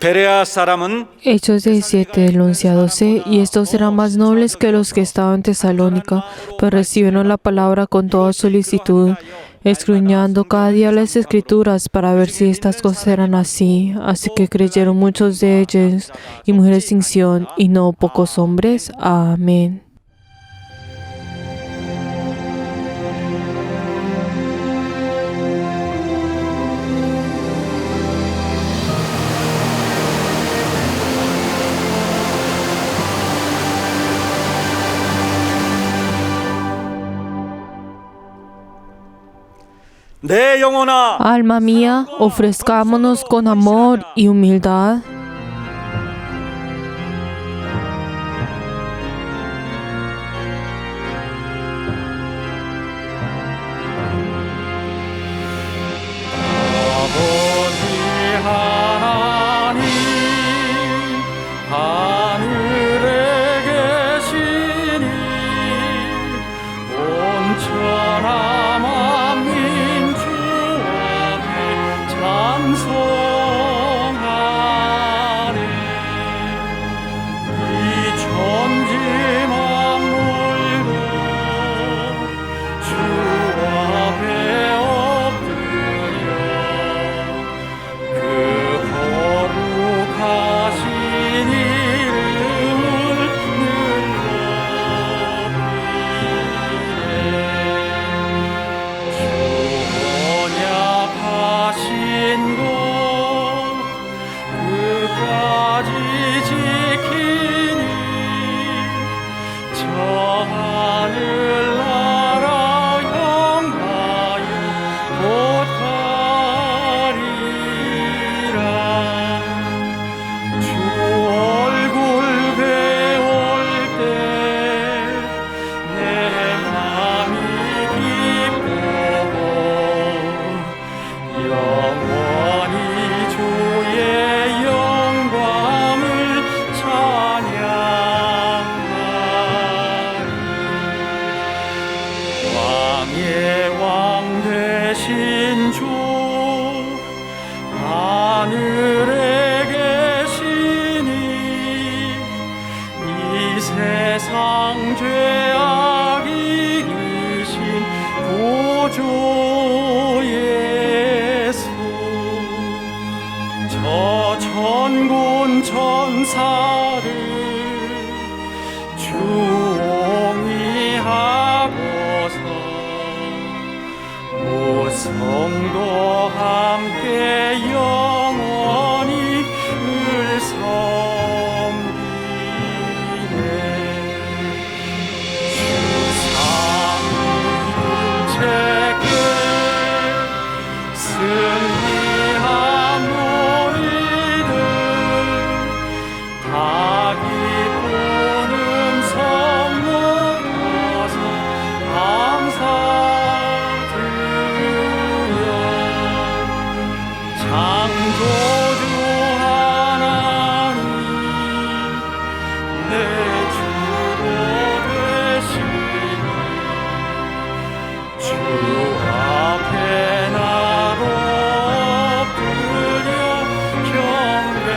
베레아 사람은 Hechos 17 del 11 a 12. Y estos eran más nobles que los que estaban en Tesalónica, pero recibieron la palabra con toda solicitud, escudriñando cada día las Escrituras para ver si estas cosas eran así. Así que creyeron muchos de ellos y mujeres sin Sión, y no pocos hombres. Amén. 내 영혼아 Alma mía, ofrezcámonos con amor y humildad. 아버지 하나님 하늘에 계시니 온천한 만민주 앞에 찬송하네. 이 천지 만물도 주 앞에 엎드려 그 거룩하신 이름을 늘러드리네. 주 언약하신 것 끝까지 지키니 저 하늘나라 향하여 곧 가리라. 주 얼굴 배울 때 내 맘이 기쁘고 영원히 주의 영광을 찬양하리. 왕의 왕 되신 주 하늘에 계시니 이 세상 죄악 이기신 구주 예수 저 천군 천사를 주옹이하고서 모성도 함께 영원히 을 섬기네. 주상일체께 승리한 우리들 다 기쁘는 선물 가서 감사드려. 창조주 하나님 내 주도 되시니 주 앞에 나도 엎드려 경배하네.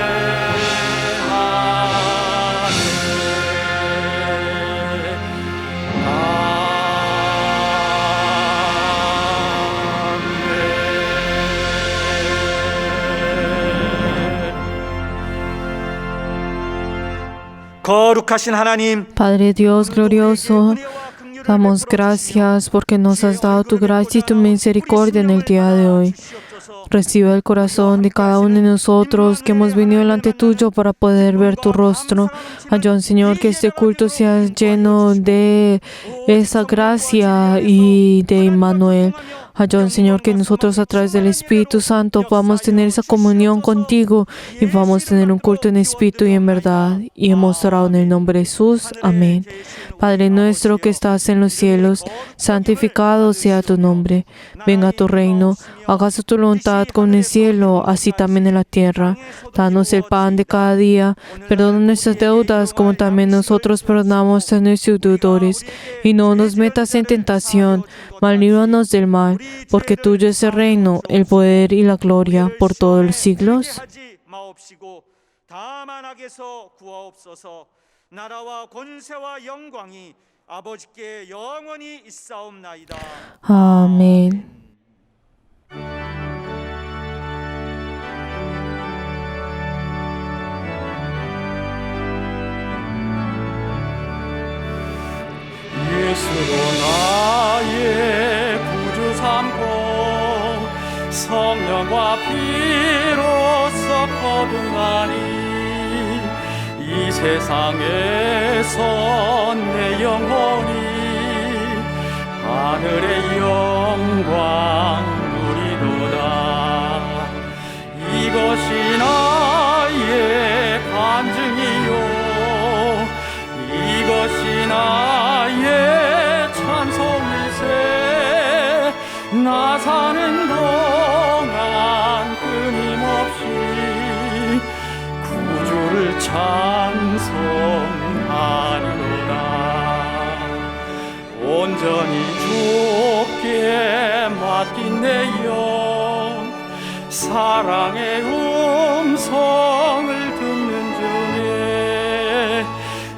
거룩하신 하나님, Padre Dios glorioso, damos gracias porque nos has dado tu gracia y tu misericordia en el día de hoy. Recibe el corazón de cada uno de nosotros que hemos venido delante tuyo para poder ver tu rostro. Ayúdanos, Señor, que este culto sea lleno de esa gracia y de Emmanuel. Ayúdanos, Señor, que nosotros a través del Espíritu Santo podamos tener esa comunión contigo y podamos tener un culto en espíritu y en verdad. Y hemos orado en el nombre de Jesús. Amén. Padre nuestro que estás en los cielos, santificado sea tu nombre. Venga tu reino. Hágase tu voluntad como en el cielo, así también en la tierra. Danos el pan de cada día. Perdona nuestras deudas, como también nosotros perdonamos a nuestros deudores. Y no nos metas en tentación, mas líbranos del mal. Porque tuyo es el reino, el poder y la gloria por todos los siglos. 다만 악에서 구하옵소서. 나라와 권세와 영광이 아버지께 영원히 있사옵나이다. 아멘. 예수로 나의 구주 삼고 성령과 피로써 거듭나니 이 세상에서 내 영혼이 하늘의 영광 누리도다. 이것이 나의 간증이요 이것이 나의 찬송일세. 나 사는 동안 끊임없이 구주를 찬송하리로다. 온전히 주께 맡긴 내 영 사랑의 음성을 듣는 중에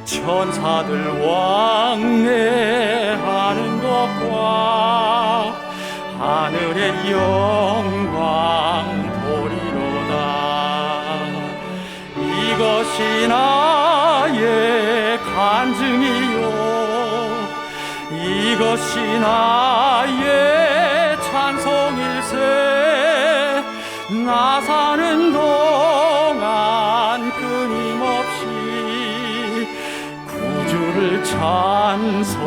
천사들 왕래하는 것과 하늘의 영광 보리로다. 이것이 나의 간증이요 이것이 나의 찬송일세. 나 사는 동안 끊임없이 구주를 찬송하리로다.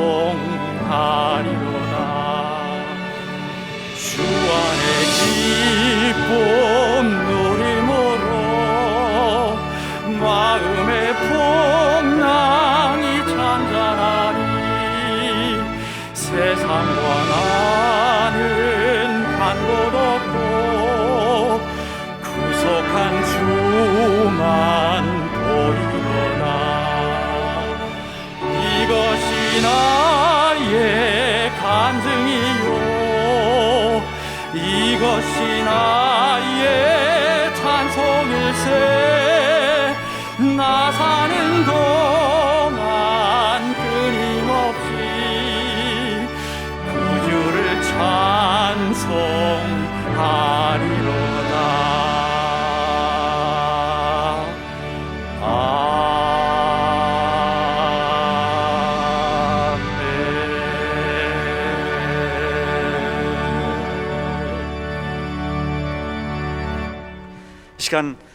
주 안에 기쁨 누림으로 마음의 풍랑이 잔잔하니 세상과 나는 간 곳 없고 구속한 주만 보이로다. 이것이 나의 간증이요 이것이 나의 찬송일세. 나 사는 동안 끊임없이 구주를 찬송하리로다.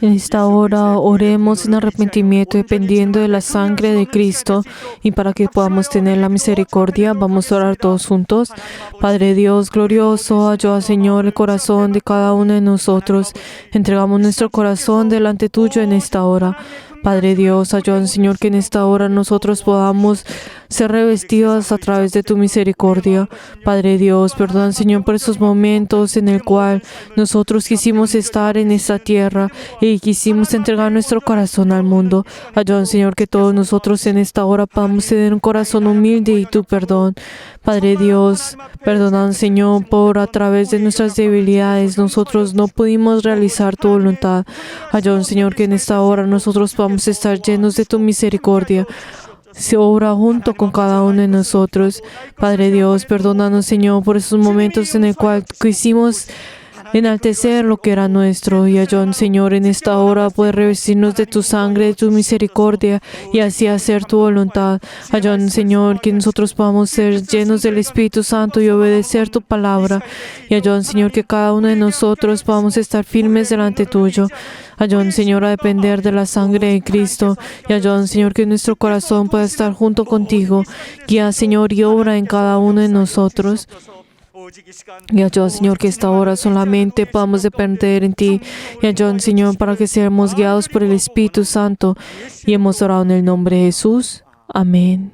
En esta hora oremos en arrepentimiento dependiendo de la sangre de Cristo, y para que podamos tener la misericordia vamos a orar todos juntos. Padre Dios glorioso, ayuda Señor el corazón de cada uno de nosotros. Entregamos nuestro corazón delante tuyo en esta hora. Padre Dios, ayuda Señor que en esta hora nosotros podamos ser revestidos a través de tu misericordia. Padre Dios, perdón Señor por esos momentos en el cual nosotros quisimos estar en esta tierra y quisimos entregar nuestro corazón al mundo. Ayuda Señor que todos nosotros en esta hora podamos tener un corazón humilde y tu perdón. Padre Dios, perdona Señor por a través de nuestras debilidades nosotros no pudimos realizar tu voluntad. Ayuda Señor que en esta hora nosotros podamos estar llenos de tu misericordia. Se obra junto con cada uno de nosotros. Padre Dios, perdónanos Señor por esos momentos en el cual quisimos enaltecer lo que era nuestro. Y ayúdanos Señor en esta hora poder revestirnos de tu sangre, de tu misericordia y así hacer tu voluntad. Ayúdanos Señor que nosotros podamos ser llenos del Espíritu Santo y obedecer tu palabra. Y ayúdanos Señor que cada uno de nosotros podamos estar firmes delante tuyo. Ayúdanos Señor a depender de la sangre de Cristo. Y ayúdanos Señor que nuestro corazón pueda estar junto contigo. Guía Señor y obra en cada uno de nosotros. Y ayúdanos Señor que esta hora solamente podamos depender en ti. Y ayúdanos Señor para que seamos guiados por el Espíritu Santo. Y hemos orado en el nombre de Jesús. Amén.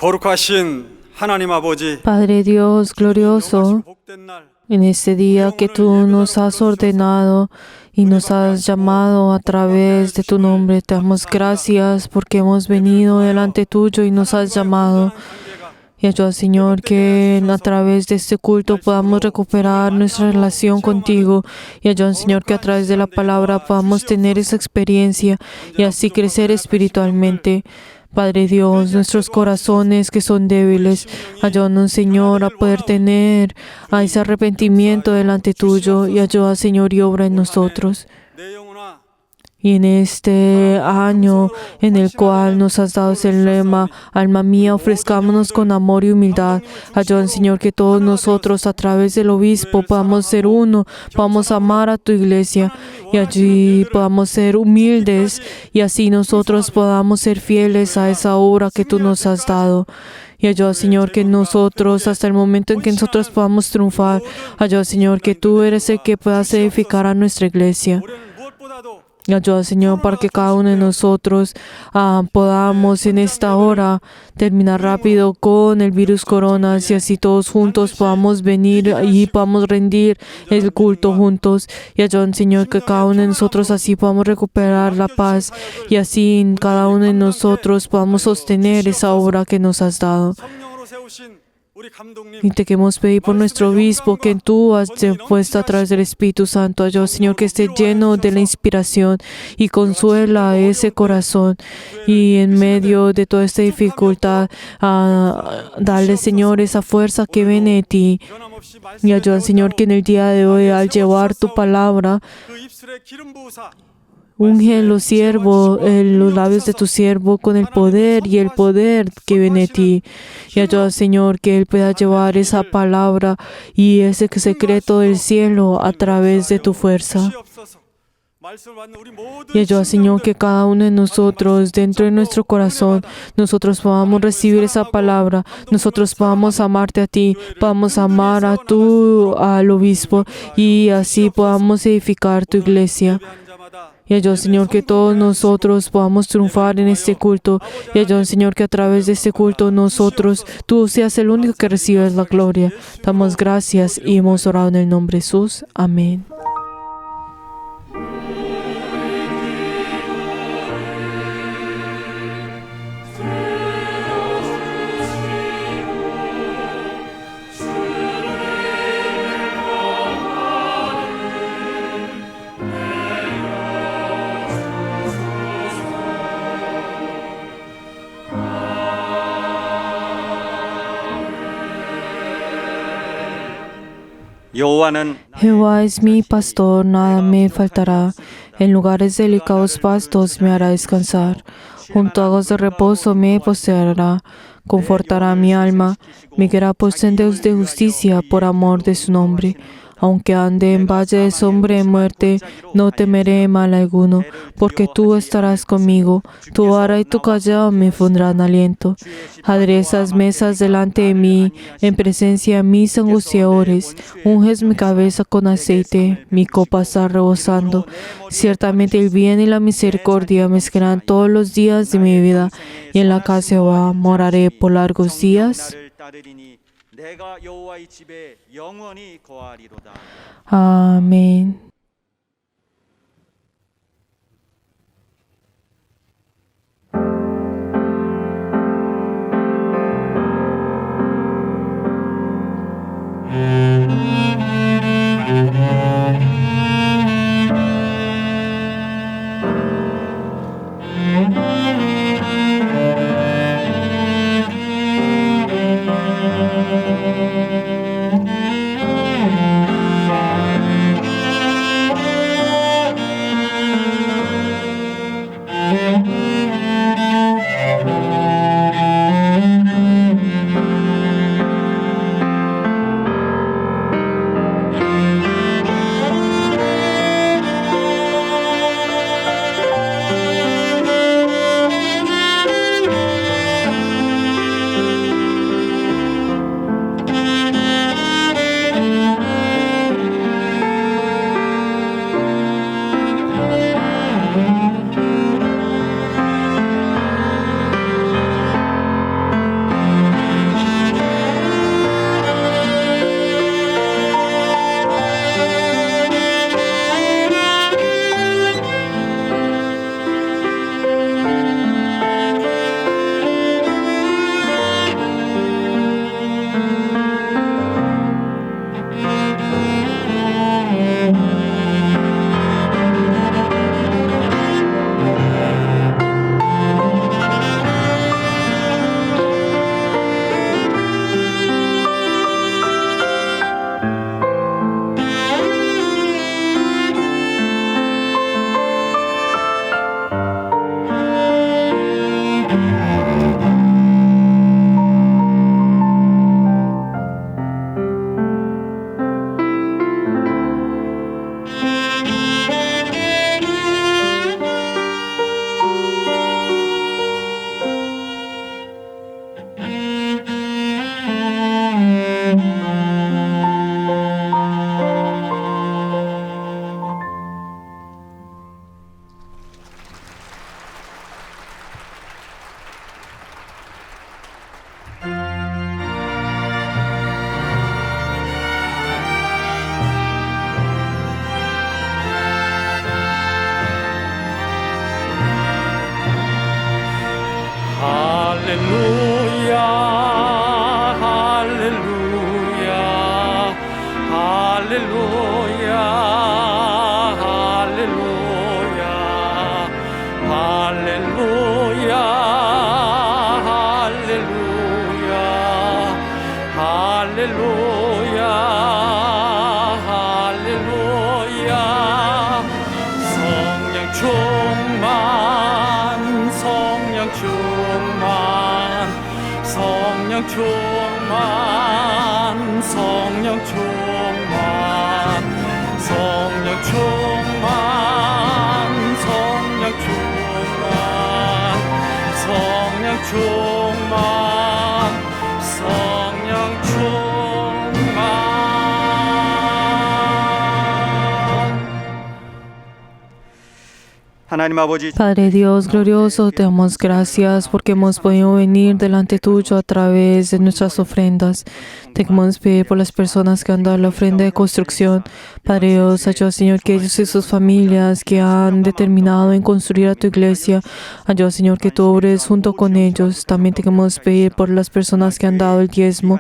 거룩하신 하나님 아버지, Padre Dios glorioso, 복된 날 en este día que tú nos has ordenado y nos has llamado a través de tu nombre, te damos gracias porque hemos venido delante tuyo y nos has llamado. Y ayuda, Señor, que a través de este culto podamos recuperar nuestra relación contigo. Y ayuda, Señor, que a través de la palabra podamos tener esa experiencia y así crecer espiritualmente. Padre Dios, nuestros corazones que son débiles, ayúdanos, Señor, a poder tener ese arrepentimiento delante tuyo y ayuda, Señor, y obra en nosotros. 내 영혼아 Y en este año en el cual nos has dado ese lema, alma mía, ofrezcámonos con amor y humildad. Ayúdanos, Señor, que todos nosotros a través del obispo podamos ser uno, podamos amar a tu iglesia y allí podamos ser humildes y así nosotros podamos ser fieles a esa obra que tú nos has dado. Y ayuda, Señor, que nosotros, hasta el momento en que nosotros podamos triunfar, ayuda, Señor, que tú eres el que puedas edificar a nuestra iglesia. 올해는 무엇보다도 Y ayuda, Señor, para que cada uno de nosotros podamos en esta hora terminar rápido con el virus corona y así todos juntos podamos venir y podamos rendir el culto juntos. Y ayuda, Señor, que cada uno de nosotros así podamos recuperar la paz y así en cada uno de nosotros podamos sostener esa obra que nos has dado. 성령으로 세우신 우리 감독님 Y te queremos pedir por nuestro obispo que tú has puesto a través del Espíritu Santo. Ayuda, Señor, que esté lleno de la inspiración y consuela ese corazón. Y en medio de toda esta dificultad, dale, Señor, esa fuerza que viene de ti. 변함없이 Y ayuda, Señor, que en el día de hoy, al llevar tu palabra, 그 입술에 기름 부으사 unge los labios de tu siervo con el poder y el poder que viene de ti. Y ayuda, Señor, que Él pueda llevar esa palabra y ese secreto del cielo a través de tu fuerza. 주시옵소서. 말씀을 받는 우리 모든 Y ayuda, Señor, que cada uno de nosotros, dentro de nuestro corazón, nosotros podamos recibir esa palabra, nosotros podamos amarte a ti, podamos amar al obispo y así podamos edificar tu iglesia. 예배하는 자마다 Y ayuda, Señor, que todos nosotros podamos triunfar en este culto. Y ayuda, Señor, que a través de este culto nosotros, tú seas el único que recibes la gloria. Damos gracias y hemos orado en el nombre de Jesús. Amén. 여호와는 Jehová es mi pastor, nada me faltará. En lugares delicados pastos me hará descansar. Junto a aguas de reposo me postrará. Confortará mi alma. Me guiará por senderos de justicia por amor de su nombre. Aunque ande en valle de sombra de muerte, no temeré mal alguno, porque tú estarás conmigo. Tu vara y tu callado me pondrán aliento. Aderezas mesas delante de mí, en presencia de mis angustiadores. Unges mi cabeza con aceite, mi copa está rebosando. Ciertamente el bien y la misericordia me seguirán todos los días de mi vida, y en la casa de Jehová moraré por largos días. 내가 여호와의 집에 영원히 거하리로다. Amén. 할렐루야 할렐루야 할렐루야 할렐루야 할렐루야 할렐루야 할렐루야 할렐루야 성령 충만 성령 충만 성령 충만 성령 충만 성령 충만 성령 충만 성령 충만 성령 충만 하나님 아버지 Padre Dios glorioso, te damos gracias porque hemos podido venir delante tuyo a través de nuestras ofrendas. Te queremos pedir por las personas que han dado la ofrenda de construcción. Padre Dios, ayuda, Señor, que ellos y sus familias que han determinado en construir a tu iglesia, ayuda, Señor, que tú obres junto con ellos. También te queremos pedir por las personas que han dado el diezmo.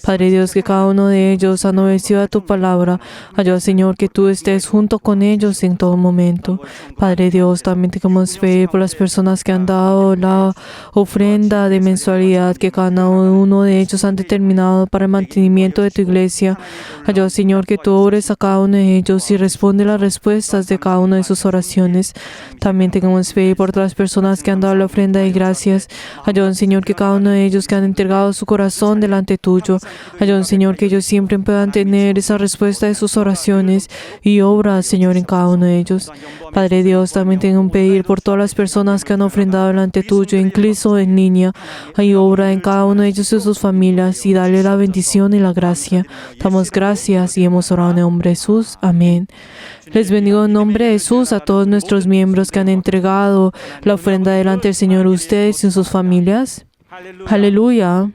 Padre Dios, que cada uno de ellos han obedecido a tu palabra. Ayuda, Señor, que tú estés junto con ellos en todo momento. Padre Dios, también te queremos pedir por las personas que han dado la ofrenda de mensualidad que cada uno de ellos han determinado para el mantenimiento de tu iglesia. Ayuda, Señor, que tú obres a cada uno de ellos y responde las respuestas de cada una de sus oraciones. También te queremos pedir por todas las personas que han dado la ofrenda de gracias. Ayuda, Señor, que cada uno de ellos que han entregado su corazón delante tuyo. Ayuda, Señor, que ellos siempre puedan tener esa respuesta de sus oraciones y obra, Señor, en cada uno de ellos. Padre Dios, también tengo un pedir por todas las personas que han ofrendado delante tuyo, incluso en línea. Hay obra en cada uno de ellos y sus familias y dale la bendición y la gracia. Damos gracias y hemos orado en el nombre de Jesús. Amén. Les bendigo en nombre de Jesús a todos nuestros miembros que han entregado la ofrenda delante del Señor, ustedes y sus familias. Aleluya.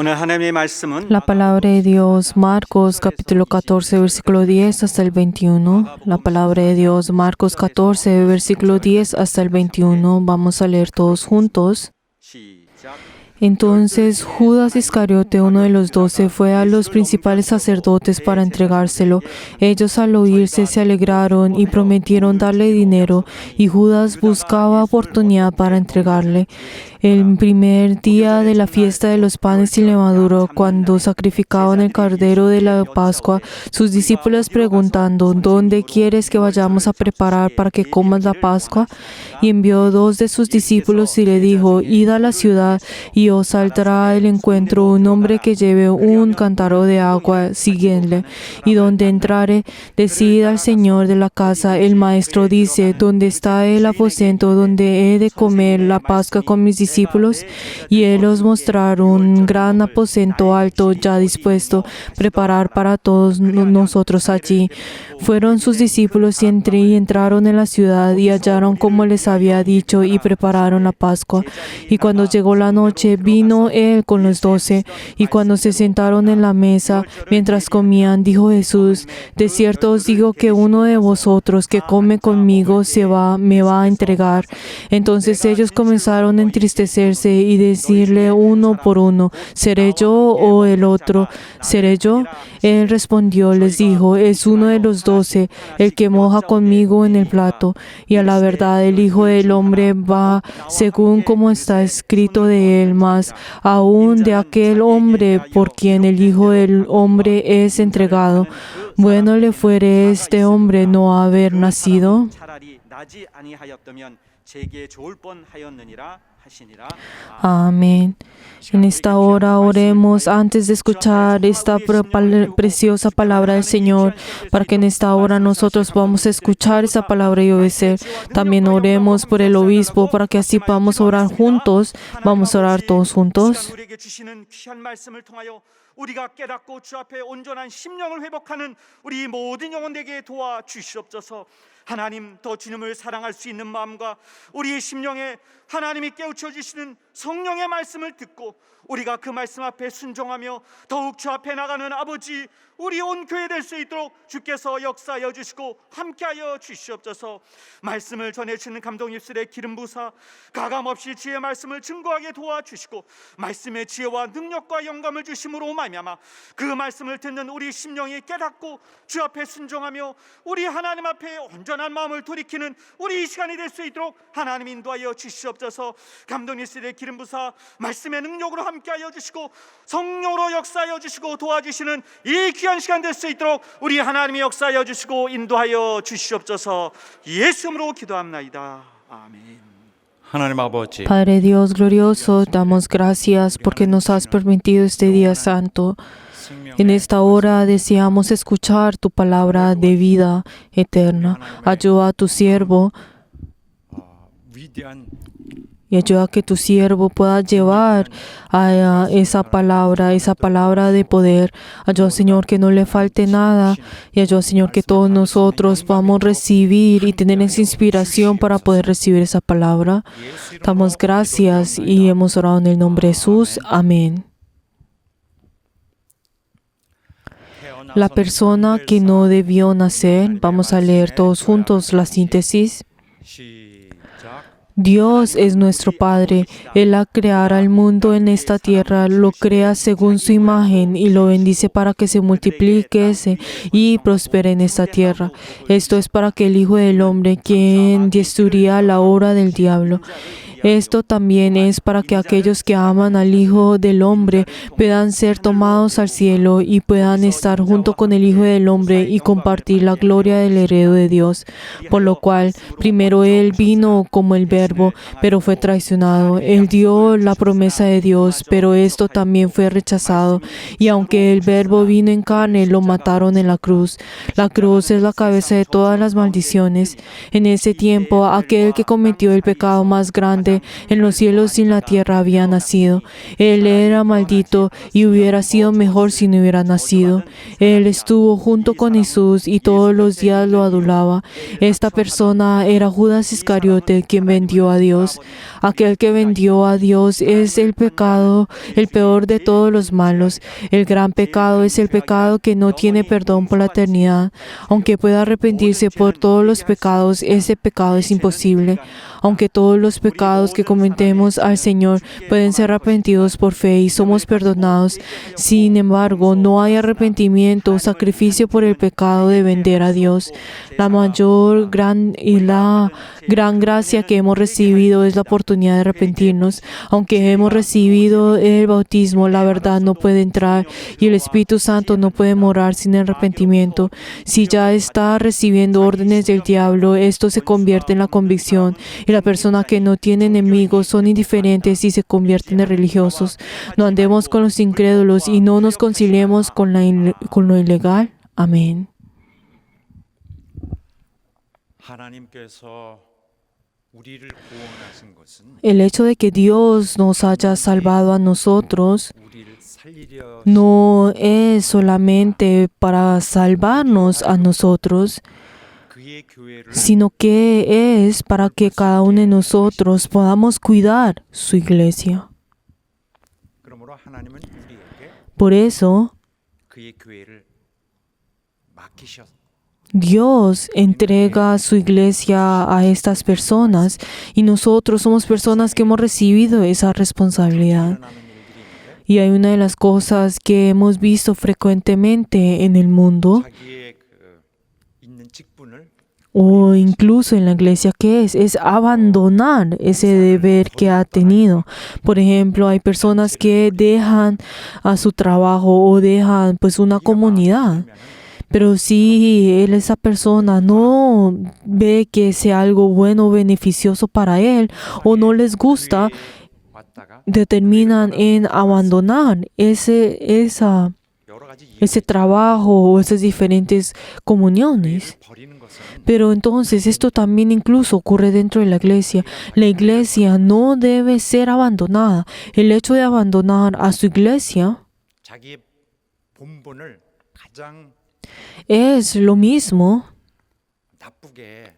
오늘 하나님의 말씀은 La palabra de Dios, Marcos capítulo 14, versículo 10 hasta el 21. La palabra de Dios, Marcos 14, versículo 10 hasta el 21. Vamos a leer todos juntos. 시작. Entonces Judas Iscariote, uno de los 12, fue a los principales sacerdotes para entregárselo. Ellos al oírse se alegraron y prometieron darle dinero, y Judas buscaba oportunidad para entregarle. El primer día de la fiesta de los panes sin levadura, cuando sacrificaban el cordero de la Pascua, sus discípulos preguntando, ¿dónde quieres que vayamos a preparar para que comas la Pascua? Y envió 2 de sus discípulos y le dijo, id a la ciudad y os saldrá al encuentro un hombre que lleve un cántaro de agua, síguenle. Y donde entrare, decid al Señor de la casa, el maestro dice, ¿dónde está el aposento donde he de comer la Pascua con mis discípulos? Y él os mostrará un gran aposento alto ya dispuesto, preparar para todos nosotros allí. Fueron sus discípulos y entraron en la ciudad y hallaron como les había dicho y prepararon la Pascua. Y cuando llegó la noche, vino él con los 12, y cuando se sentaron en la mesa, mientras comían, dijo Jesús, de cierto os digo que uno de vosotros que come conmigo me va a entregar. Entonces ellos comenzaron a entristecerse y decirle uno por uno, ¿seré yo o el otro? ¿Seré yo? Él respondió, les dijo, es uno de los 12, el que moja conmigo en el plato. Y a la verdad el Hijo del Hombre va según como está escrito de él, mas aún de aquel hombre por quien el Hijo del Hombre es entregado. Bueno le fuere este hombre no haber nacido. 차라리 나지 아니하였다면 제게 좋을 뻔하였느니라 하시니라. Amén. En esta hora oremos antes de escuchar esta preciosa palabra del Señor, para que en esta hora nosotros podamos escuchar esa palabra y obedecer. También oremos por el obispo, para que así podamos orar juntos. Vamos a orar todos juntos. 우리에게 주시는 귀한 말씀을 통하여 우리가 깨닫고 주 앞에 온전한 심령을 회복하는 우리 모든 영혼에게 도와 주시옵소서. 하나님, 더 주님을 사랑할 수 있는 마음과 우리의 심령에 하나님이 깨우쳐 주시는 성령의 말씀을 듣고 우리가 그 말씀 앞에 순종하며 더욱 주 앞에 나가는 아버지, 우리 온 교회 될 수 있도록 주께서 역사하여 주시고 함께하여 주시옵소서. 말씀을 전해주시는 감동 입술에 기름 부사 가감없이 주의 말씀을 증거하게 도와주시고 말씀의 지혜와 능력과 영감을 주심으로 말미암아 그 말씀을 듣는 우리 심령이 깨닫고 주 앞에 순종하며 우리 하나님 앞에 온전한 마음을 돌이키는 우리 이 시간이 될 수 있도록 하나님 인도하여 주시옵소서. 감동 입술에 기름 부사 말씀의 능력으로 함께하여 주시고 성령으로 역사하여 주시고 도와주시는 이 귀한 시간 될 수 있도록 우리 하나님이 역사하여 주시고 인도하여 주시옵소서. 예수 이름으로 기도합나이다. 아멘. 하나님 아버지, Padre Dios glorioso, damos gracias porque nos has permitido este día santo. En esta hora deseamos escuchar tu palabra de vida eterna. Ayuda a tu siervo 위대한 y ayuda a que tu siervo pueda llevar a esa palabra de poder. Ayuda, Señor, que no le falte nada. Y ayuda, Señor, que todos nosotros podamos recibir y tener esa inspiración para poder recibir esa palabra. Damos gracias y hemos orado en el nombre de Jesús. Amén. La persona que no debió nacer. Vamos a leer todos juntos la síntesis. 시작. Dios es nuestro Padre. Él al crear al mundo en esta tierra lo crea según su imagen y lo bendice para que se multiplique y prospere en esta tierra. Esto es para que el Hijo del Hombre, quien destruiría la obra del diablo, esto también es para que aquellos que aman al Hijo del Hombre puedan ser tomados al cielo y puedan estar junto con el Hijo del Hombre y compartir la gloria del heredero de Dios. Por lo cual, primero Él vino como el Verbo, pero fue traicionado. Él dio la promesa de Dios, pero esto también fue rechazado. Y aunque el Verbo vino en carne, lo mataron en la cruz. La cruz es la cabeza de todas las maldiciones. En ese tiempo, aquel que cometió el pecado más grande ciertamente en los cielos y en la tierra había nacido. Él era maldito y hubiera sido mejor si no hubiera nacido. Él estuvo junto con Jesús y todos los días lo adulaba. Esta persona era Judas Iscariote, quien vendió a Dios. Aquel que vendió a Dios es el pecado, el peor de todos los malos. El gran pecado es el pecado que no tiene perdón por la eternidad. Aunque pueda arrepentirse por todos los pecados, ese pecado es imposible. Aunque todos los pecados que cometemos al Señor pueden ser arrepentidos por fe y somos perdonados, sin embargo, no hay arrepentimiento o sacrificio por el pecado de vender a Dios. La gran gracia que hemos recibido es la oportunidad de arrepentirnos. Aunque hemos recibido el bautismo, la verdad no puede entrar y el Espíritu Santo no puede morar sin arrepentimiento. Si ya está recibiendo órdenes del diablo, esto se convierte en la convicción y la persona que no tiene enemigos son indiferentes y se convierten en religiosos. No andemos con los incrédulos y no nos conciliemos con lo ilegal. Amén. 하나님께서 우리를 구원하신 것은 El hecho de que Dios nos haya salvado a nosotros 우리를 살리려 no es solamente para salvarnos a nosotros, 그의 교회를 sino que es para que cada uno de nosotros podamos cuidar su iglesia. 그러므로 하나님은 우리에게 Por eso, 그의 교회를 맡기셨. Dios entrega su iglesia a estas personas y nosotros somos personas que hemos recibido esa responsabilidad. Y hay una de las cosas que hemos visto frecuentemente en el mundo 자기의 있는 직분을 o incluso en la iglesia, que es abandonar ese deber que ha tenido. Por ejemplo, hay personas que dejan a su trabajo o dejan pues una comunidad. Pero si esa persona no ve que sea algo bueno o beneficioso para él o no les gusta, 왔다가 determinan en abandonar ese 여러 가지 trabajo o esas diferentes comuniones. 버리는 것은 Pero entonces esto también incluso ocurre dentro de la iglesia. La iglesia no debe ser abandonada. El hecho de abandonar a su iglesia 자기의 본분을 가장 es lo mismo 나쁘게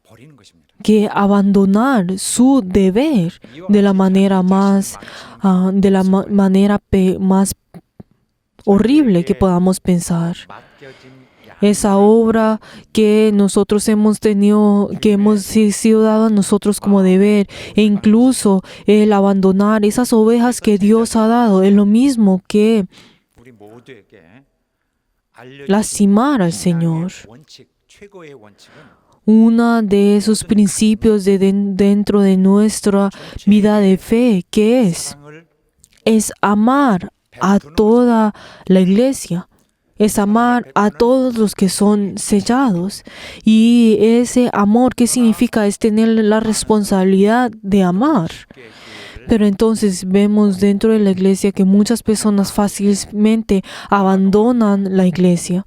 버리는 것입니다. que abandonar su deber de la manera más más horrible que podamos pensar. 맡겨진 Esa obra que nosotros hemos tenido, que hemos sido dado a nosotros como deber, e incluso el abandonar esas ovejas que Dios ha dado, es lo mismo que 우리 모두에게 알려진 lastimar al Señor. 원칙, 최고의 원칙은 Uno de esos principios dentro de nuestra vida de fe, que 사랑을 es amar a toda la iglesia, es amar a todos los que son sellados. Y ese amor, ¿qué significa? Es tener la responsabilidad de amar. Pero entonces vemos dentro de la iglesia que muchas personas fácilmente abandonan la iglesia,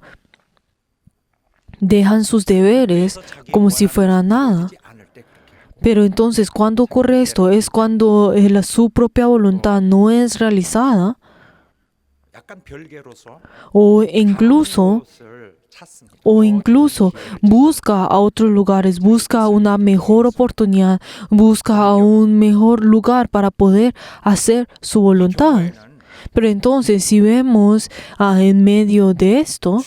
dejan sus deberes como si fuera nada. Pero entonces, ¿cuándo ocurre esto? Es cuando su propia voluntad no es realizada 약간 별개로서 o incluso busca a otros lugares, busca una mejor oportunidad, busca un mejor lugar para poder hacer su voluntad. Pero entonces, si vemos en medio de esto,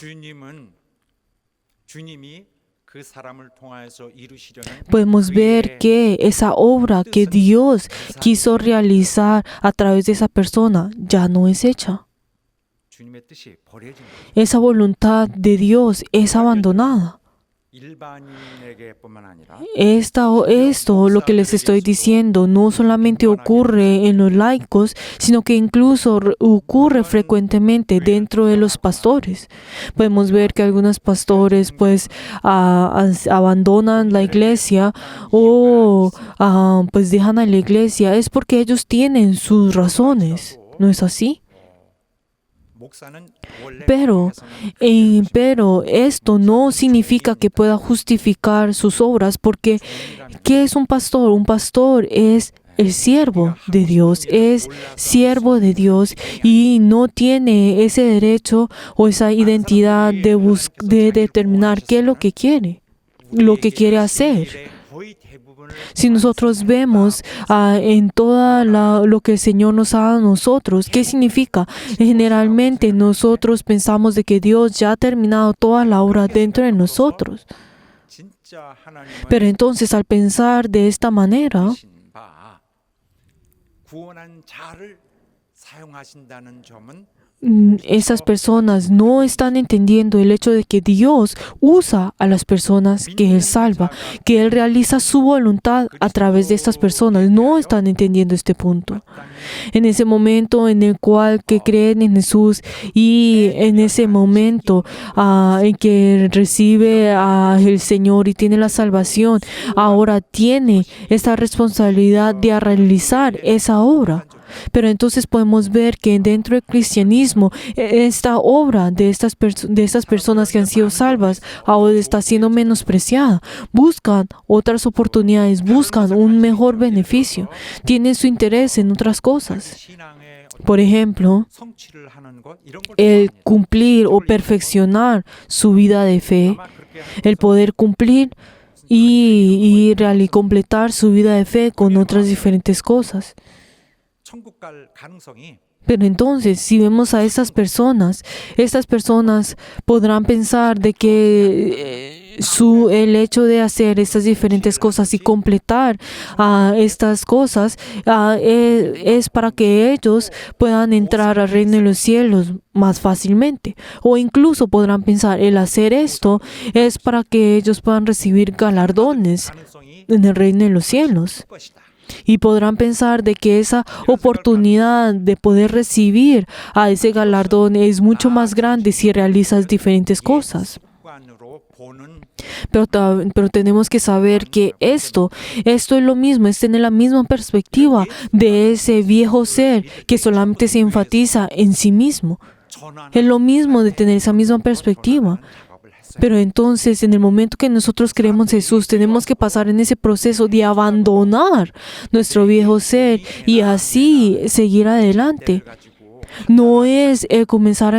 주님이 그 사람을 통하여서 이루시려는 podemos ver que esa obra que Dios quiso realizar a través de esa persona ya no es hecha. 주님의 뜻이 버려진 거죠. Esa voluntad de Dios es abandonada. 일반인에게뿐만 아니라 Esto, lo que les estoy diciendo, no solamente ocurre en los laicos, sino que incluso ocurre frecuentemente dentro de los pastores. Podemos ver que algunos pastores pues abandonan la iglesia o pues dejan a la iglesia. Es porque ellos tienen sus razones, ¿no es así? 목사는 원래 Pero, 교회에서는 pero esto no significa que pueda justificar sus obras, porque ¿qué es un pastor? Un pastor es el siervo de Dios, es siervo de Dios y no tiene ese derecho o esa identidad de determinar qué es lo que quiere hacer. 거의 대부분을 Si nosotros vemos en toda lo que el Señor nos ha dado a nosotros, ¿qué significa? Generalmente nosotros pensamos de que Dios ya ha terminado toda la obra dentro de nosotros. 진짜 하나님의 Pero entonces al pensar de esta manera, 신 바, 구원한 자를 사용하신다는 점은 esas personas no están entendiendo el hecho de que Dios usa a las personas que Él salva, que Él realiza su voluntad a través de estas personas. No están entendiendo este punto. En ese momento en el cual que creen en Jesús y en ese momento en que recibe al Señor y tiene la salvación, ahora tiene esta responsabilidad de realizar esa obra. Pero entonces podemos ver que dentro del cristianismo esta obra de estas personas que han sido salvas ahora está siendo menospreciada. Buscan otras oportunidades, buscan un mejor beneficio, tienen su interés en otras cosas. 신앙의 Por ejemplo, 성취를 하는 것 이런 걸 el 좋아합니다. cumplir o perfeccionar su vida de fe, 아마 그렇게 하는 el poder cumplir y completar su vida de fe con otras diferentes cosas. 천국 갈 가능성이 Pero entonces, si vemos a estas personas podrán pensar de que el hecho de hacer estas diferentes cosas y completar estas cosas es para que ellos puedan entrar al reino de los cielos más fácilmente. O incluso podrán pensar, el hacer esto es para que ellos puedan recibir galardones 가능성이 en el reino de los cielos. 것이다. Y podrán pensar de que esa oportunidad de poder recibir a ese galardón es mucho más grande si realizas diferentes cosas. 습관으로 보는 Pero tenemos que saber que esto es lo mismo, es tener la misma perspectiva de ese viejo ser que solamente se enfatiza en sí mismo. 전환 Es lo mismo de tener esa misma perspectiva. 작업을 했어요. Pero entonces, en el momento que nosotros creemos en Jesús, tenemos que pasar en ese proceso de abandonar nuestro viejo ser y así seguir adelante. 가지고 No es comenzar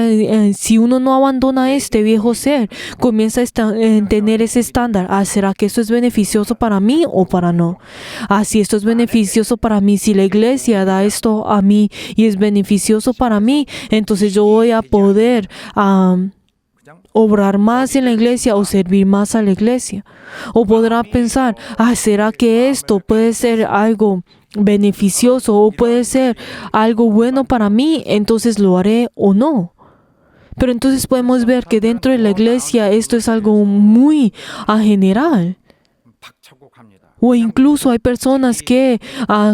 si uno no abandona este viejo ser, comienza a tener ese estándar. ¿Será que esto es beneficioso para mí o para no? Si esto es beneficioso para mí, si la iglesia da esto a mí y es beneficioso para mí, entonces yo voy a poder obrar más en la iglesia o servir más a la iglesia. O podrá pensar, ¿será que esto puede ser algo beneficioso o puede ser algo bueno para mí? Entonces lo haré o no. Pero entonces podemos ver que dentro de la iglesia esto es algo muy general. 박차고 갑니다. O incluso hay personas que,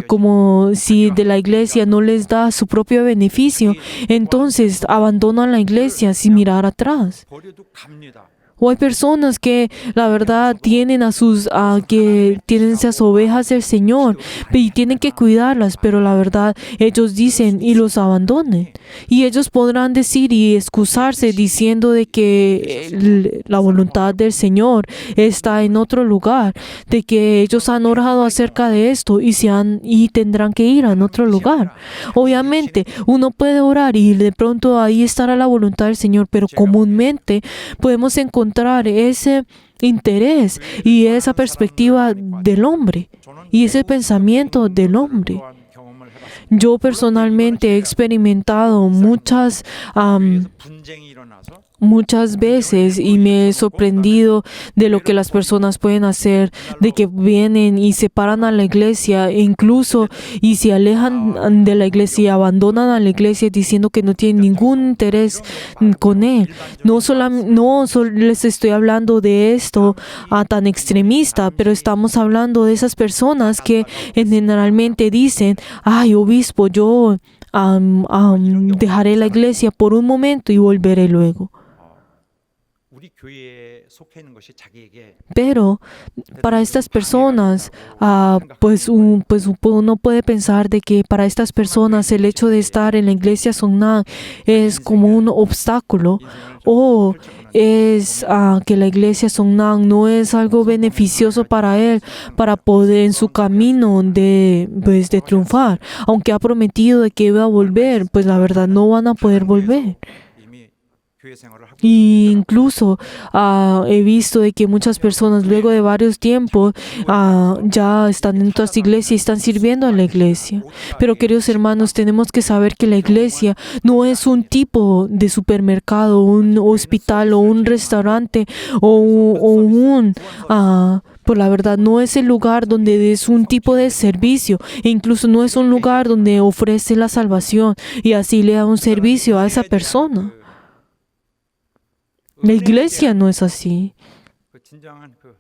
como si de la iglesia no les da su propio beneficio, entonces abandonan la iglesia sin mirar atrás. 버려도 갑니다. O hay personas que, la verdad, tienen esas ovejas del Señor y tienen que cuidarlas, pero la verdad, ellos dicen y los abandonan. Y ellos podrán decir y excusarse diciendo de que la voluntad del Señor está en otro lugar, de que ellos han orado acerca de esto y tendrán que ir a otro lugar. Obviamente, uno puede orar y de pronto ahí estará la voluntad del Señor, pero comúnmente podemos encontrar ese interés y esa perspectiva del hombre y ese pensamiento del hombre. 또한 경험을 해봤습니다. Yo personalmente he experimentado muchas 분쟁이 일어나서 veces y me he sorprendido de lo que las personas pueden hacer, de que vienen y separan a la iglesia e incluso y se alejan de la iglesia y abandonan a la iglesia diciendo que no tienen ningún interés con él. No solo les estoy hablando de esto tan extremista, pero estamos hablando de esas personas que generalmente dicen, obispo, yo dejaré la iglesia por un momento y volveré luego. 우리 교회에 속해 있는 것이 자기에게 Pero para estas personas, uno puede pensar de que para estas personas el hecho de estar en la iglesia Songnam es como un obstáculo, o es que la iglesia Songnam no es algo beneficioso para él, para poder en su camino de triunfar. Aunque ha prometido de que iba a volver, pues la verdad no van a poder volver. 이미 교회 생활을 하고 Y incluso he visto de que muchas personas luego de varios tiempos ya están en otras iglesias y están sirviendo a la iglesia. Pero queridos hermanos, tenemos que saber que la iglesia no es un tipo de supermercado, un hospital o un restaurante por la verdad, no es el lugar donde es un tipo de servicio, e incluso no es un lugar donde ofrece la salvación y así le da un servicio a esa persona. La iglesia no es así. 그 진정한 그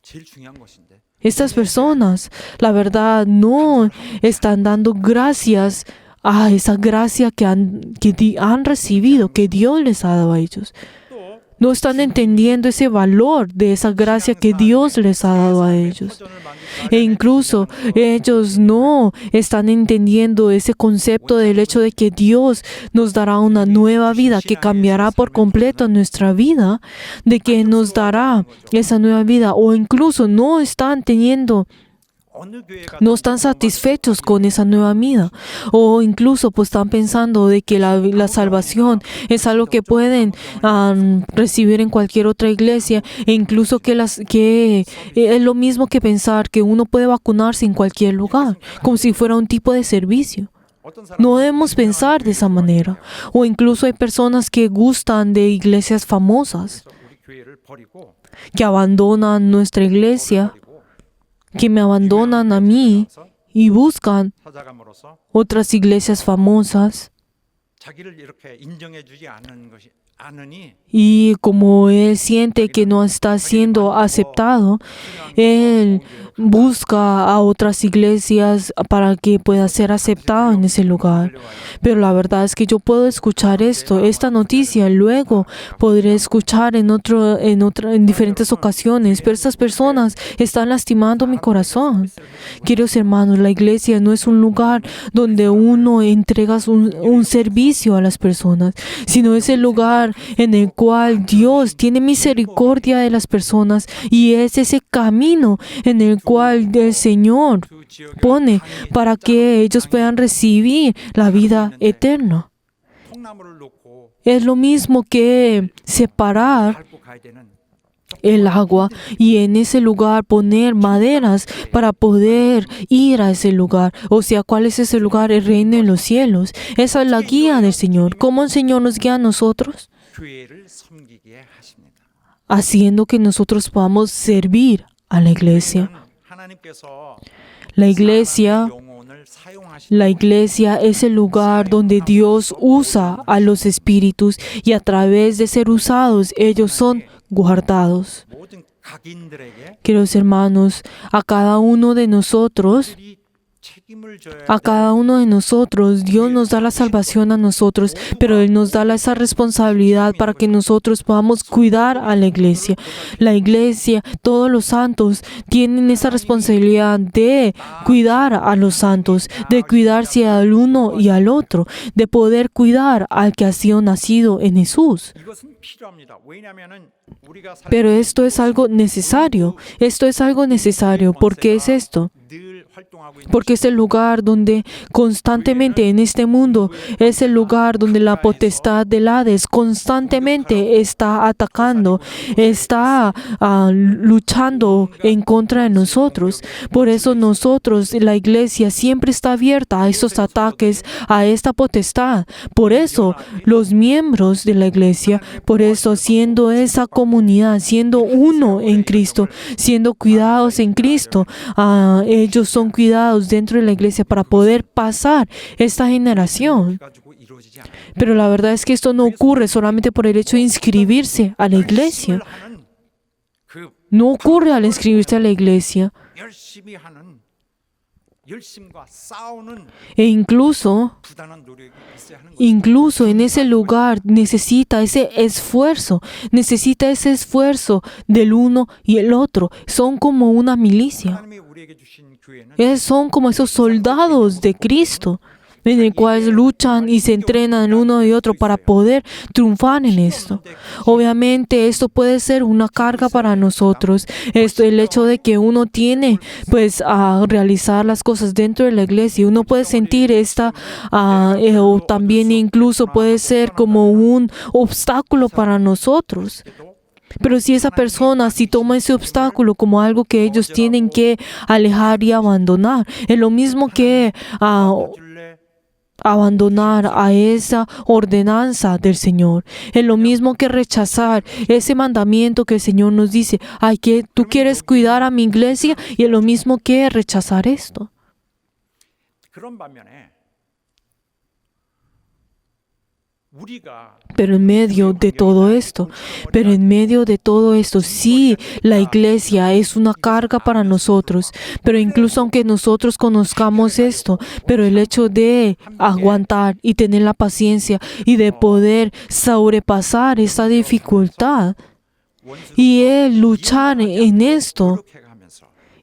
제일 중요한 것인데 Estas personas, la verdad, no están dando gracias a esa gracia que han recibido, que Dios les ha dado a ellos. No están entendiendo ese valor de esa gracia que Dios les ha dado a ellos. E incluso ellos no están entendiendo ese concepto del hecho de que Dios nos dará una nueva vida, que cambiará por completo nuestra vida, de que nos dará esa nueva vida, o incluso no están satisfechos con esa nueva vida, o incluso pues están pensando de que la salvación es algo que pueden recibir en cualquier otra iglesia, e incluso que es lo mismo que pensar que uno puede vacunarse en cualquier lugar, como si fuera un tipo de servicio. No debemos pensar de esa manera. O incluso hay personas que gustan de iglesias famosas, 우리 교회를 버리고 que abandonan nuestra iglesia, que me abandonan a mí y buscan 찾아감으로써 otras iglesias famosas. 자기를 이렇게 인정해주지 않으니 Y como él siente que no está siendo aceptado, él busca a otras iglesias para que pueda ser aceptado en ese lugar. Pero la verdad es que yo puedo escuchar esta noticia, luego podré escuchar en diferentes ocasiones, pero estas personas están lastimando mi corazón. Queridos hermanos, la iglesia no es un lugar donde uno entrega un servicio a las personas, sino es el lugar en el cual Dios tiene misericordia de las personas, y es ese camino en el cual el Señor pone para que ellos puedan recibir la vida eterna. 통나무를 놓고 Es lo mismo que separar 밟고 가야 되는 el agua y en ese lugar poner maderas para poder ir a ese lugar. O sea, ¿cuál es ese lugar? El reino de los cielos. Esa es la guía del Señor. ¿Cómo el Señor nos guía a nosotros? 교회를 섬기게 하십니다. Haciendo que nosotros podamos servir a la iglesia. 하나님께서 La iglesia 영혼을 사용하시는 La iglesia es el lugar donde Dios usa a los espíritus y a través de ser usados, ellos son guardados. 모든 각인들에게 Queridos hermanos, a cada uno de nosotros, 이 책임을 져야 a cada uno de nosotros, Dios nos da la salvación a nosotros, pero Él nos da esa responsabilidad para que nosotros podamos cuidar a la iglesia. La iglesia, todos los santos, tienen esa responsabilidad de cuidar a los santos, de cuidarse al uno y al otro, de poder cuidar al que ha sido nacido en Jesús. 이것은 필요합니다. 왜냐하면은 우리가 Pero esto es algo necesario. ¿Por qué es esto? 늘 활동하고 있는 Porque es el lugar donde constantemente en este mundo, es el lugar donde la potestad del Hades constantemente está atacando, está luchando en contra de nosotros. Por eso nosotros, la iglesia, siempre está abierta a esos ataques, a esta potestad. Por eso los miembros de la iglesia, por eso siendo esa comunidad, siendo uno en Cristo, siendo cuidados en Cristo, ellos son cuidados dentro de la iglesia para poder pasar esta generación. 가지고 이루어지지 않아요. Pero la verdad es que esto no ocurre solamente por el hecho de inscribirse a la iglesia. 하는 그 No ocurre al inscribirse a la iglesia. 열심히 하는 열심과 싸우는 E incluso 부단한 노력이 있어야 하는 거죠. en ese lugar necesita ese esfuerzo del uno y el otro. Son como una milicia. 하나님이 우리에게 주신 교회는 Son como esos soldados de Cristo, en el cual luchan y se entrenan uno y otro para poder triunfar en esto. Obviamente esto puede ser una carga para nosotros. El hecho de que uno tiene pues a realizar las cosas dentro de la iglesia, uno puede sentir o también incluso puede ser como un obstáculo para nosotros. Pero si esa persona, si toma ese obstáculo como algo que ellos tienen que alejar y abandonar, es lo mismo que abandonar a esa ordenanza del Señor. Es lo mismo que rechazar ese mandamiento que el Señor nos dice. Ay, que tú quieres cuidar a mi iglesia, y es lo mismo que rechazar esto. 그런 반면에 우리가 Pero en medio de todo esto, sí, la iglesia es una carga para nosotros. Pero incluso aunque nosotros conozcamos esto, pero el hecho de aguantar y tener la paciencia y de poder sobrepasar esa dificultad y el luchar en esto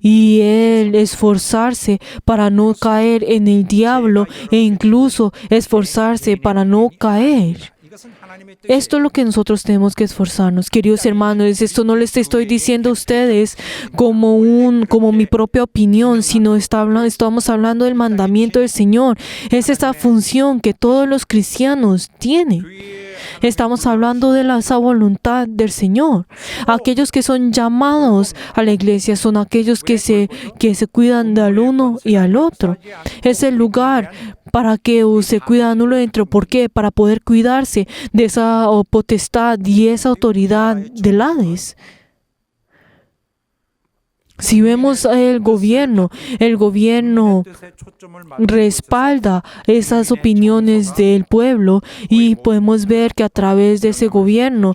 y el esforzarse para no caer en el diablo e incluso esforzarse para no caer. Esto es lo que nosotros tenemos que esforzarnos, queridos hermanos. Esto no les estoy diciendo a ustedes como mi propia opinión, sino estamos hablando del mandamiento del Señor. Es esa función que todos los cristianos tienen. Estamos hablando de esa voluntad del Señor. Aquellos que son llamados a la iglesia son aquellos que se cuidan del uno y al otro. Es el lugar para que se cuidan uno dentro. ¿Por qué? Para poder cuidarse de esa potestad y esa autoridad del Hades. Si vemos el gobierno respalda esas opiniones del pueblo y podemos ver que a través de ese gobierno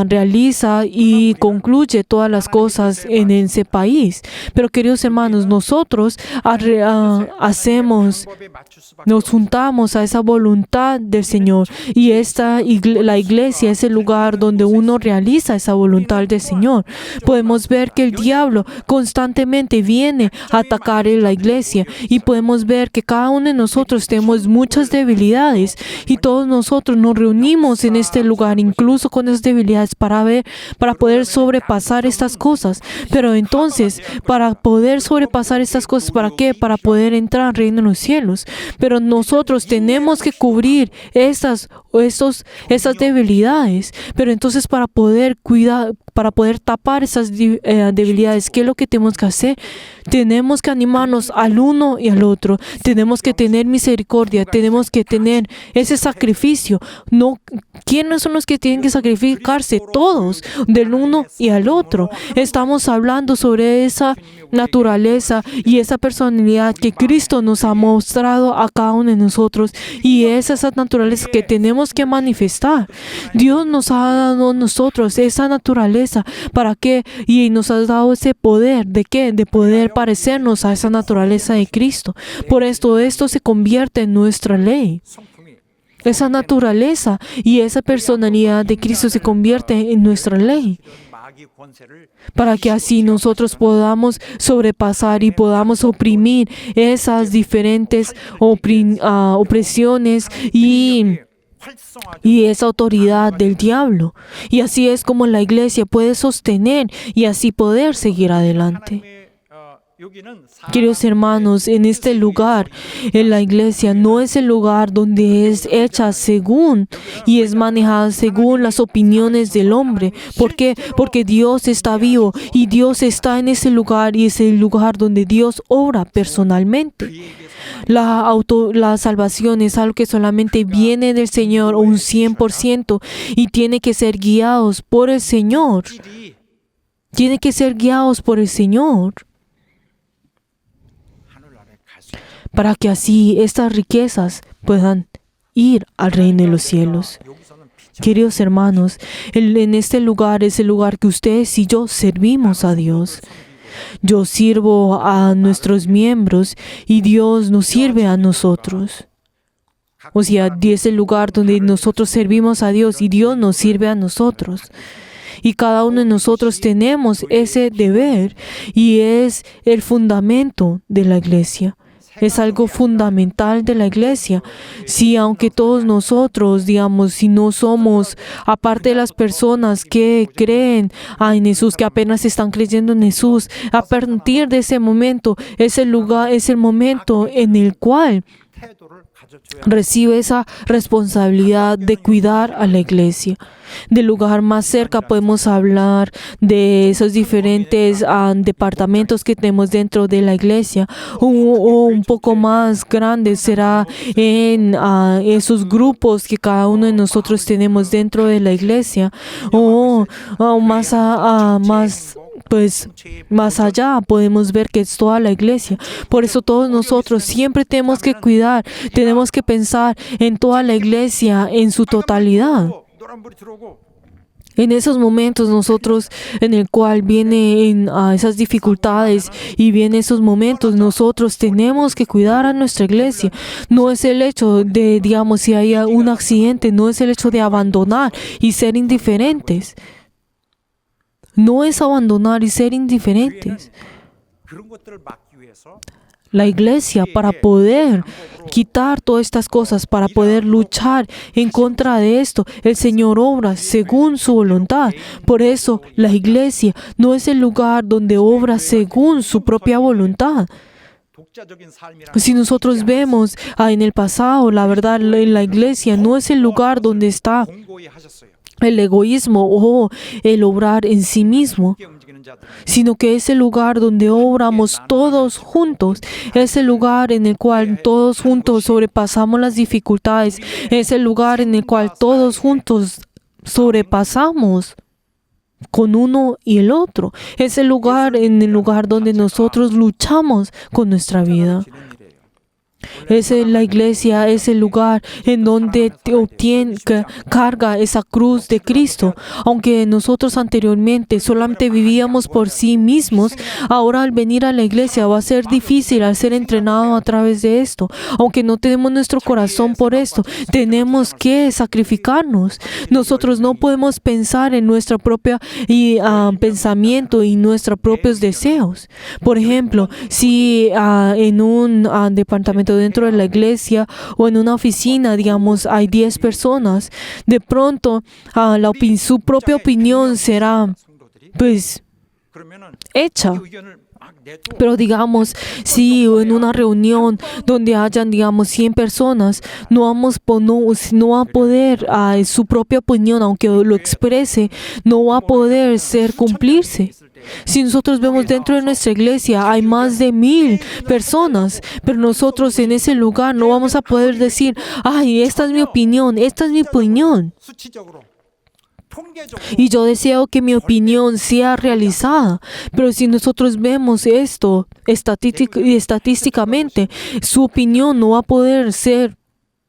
realiza y concluye todas las cosas en ese país. Pero queridos hermanos, nosotros nos juntamos a esa voluntad del Señor y la iglesia es el lugar donde uno realiza esa voluntad del Señor. Podemos ver que el diablo constantemente viene a atacar en la iglesia y podemos ver que cada uno de nosotros tenemos muchas debilidades y todos nosotros nos reunimos en este lugar incluso con esas debilidades para poder sobrepasar estas cosas. Pero entonces, para poder sobrepasar estas cosas, ¿para qué? Para poder entrar al reino de los cielos. Pero nosotros tenemos que cubrir esas debilidades. Pero entonces para poder tapar esas debilidades, ¿qué es lo que tenemos que hacer? Tenemos que animarnos al uno y al otro. Tenemos que tener misericordia. Tenemos que tener ese sacrificio. ¿Quiénes son los que tienen que sacrificarse? Todos, del uno y al otro. Estamos hablando sobre esa naturaleza y esa personalidad que Cristo nos ha mostrado a cada uno de nosotros, y es esa naturaleza que tenemos que manifestar. Dios nos ha dado a nosotros esa naturaleza. ¿Para qué? Y nos ha dado ese poder. ¿De qué? De poder parecernos a esa naturaleza de Cristo. Por esto se convierte en nuestra ley. Esa naturaleza y esa personalidad de Cristo se convierte en nuestra ley, para que así nosotros podamos sobrepasar y podamos oprimir esas diferentes opresiones y esa autoridad del diablo. Y así es como la iglesia puede sostener y así poder seguir adelante. Queridos hermanos, en este lugar, en la iglesia, no es el lugar donde es hecha según y es manejada según las opiniones del hombre. ¿Por qué? Porque Dios está vivo y Dios está en ese lugar y es el lugar donde Dios obra personalmente. La salvación es algo que solamente viene del Señor, un 100%, y tiene que ser guiados por el Señor. Tiene que ser guiados por el Señor, para que así estas riquezas puedan ir al reino de los cielos. Queridos hermanos, en este lugar es el lugar que ustedes y yo servimos a Dios. Yo sirvo a nuestros miembros y Dios nos sirve a nosotros. O sea, es el lugar donde nosotros servimos a Dios y Dios nos sirve a nosotros. Y cada uno de nosotros tenemos ese deber y es el fundamento de la iglesia. Es algo fundamental de la iglesia. Si aunque todos nosotros, digamos, si no somos, aparte de las personas que creen en Jesús, que apenas están creyendo en Jesús, a partir de ese momento, es el lugar, es el momento en el cual recibe esa responsabilidad de cuidar a la iglesia. Del lugar más cerca podemos hablar de esos diferentes departamentos que tenemos dentro de la iglesia, o un poco más grande será en esos grupos que cada uno de nosotros tenemos dentro de la iglesia, o más allá podemos ver que es toda la iglesia. Por eso todos nosotros siempre tenemos que cuidar, tenemos que pensar en toda la iglesia en su totalidad. En esos momentos nosotros, en el cual vienen esas dificultades y vienen esos momentos, nosotros tenemos que cuidar a nuestra iglesia. No es el hecho de, digamos, si hay un accidente, no es el hecho de abandonar y ser indiferentes. No es abandonar y ser indiferentes. La iglesia, para poder quitar todas estas cosas, para poder luchar en contra de esto, el Señor obra según su voluntad. Por eso, la iglesia no es el lugar donde obra según su propia voluntad. Si nosotros vemos en el pasado, la verdad, la iglesia no es el lugar donde está el egoísmo o el obrar en sí mismo, sino que es el lugar donde obramos todos juntos, es el lugar en el cual todos juntos sobrepasamos las dificultades, es el lugar en el cual todos juntos sobrepasamos con uno y el otro, es el lugar donde nosotros luchamos con nuestra vida. La iglesia es el lugar en donde carga esa cruz de Cristo. Aunque nosotros anteriormente solamente vivíamos por sí mismos, ahora al venir a la iglesia va a ser difícil al ser entrenado a través de esto. Aunque no tenemos nuestro corazón por esto, tenemos que sacrificarnos. Nosotros no podemos pensar en nuestro propio pensamiento y nuestros propios deseos. Por ejemplo, si en un departamento dentro de la iglesia o en una oficina, digamos, hay 10 personas, de pronto su propia opinión será, hecha. Pero digamos, si en una reunión donde hayan, digamos, 100 personas, no va a poder, su propia opinión, aunque lo exprese, no va a poder cumplirse. Si nosotros vemos dentro de nuestra iglesia, hay más de 1000 personas, pero nosotros en ese lugar no vamos a poder decir, esta es mi opinión, esta es mi opinión. Y yo deseo que mi opinión sea realizada, pero si nosotros vemos esto estadísticamente, su opinión no va a poder ser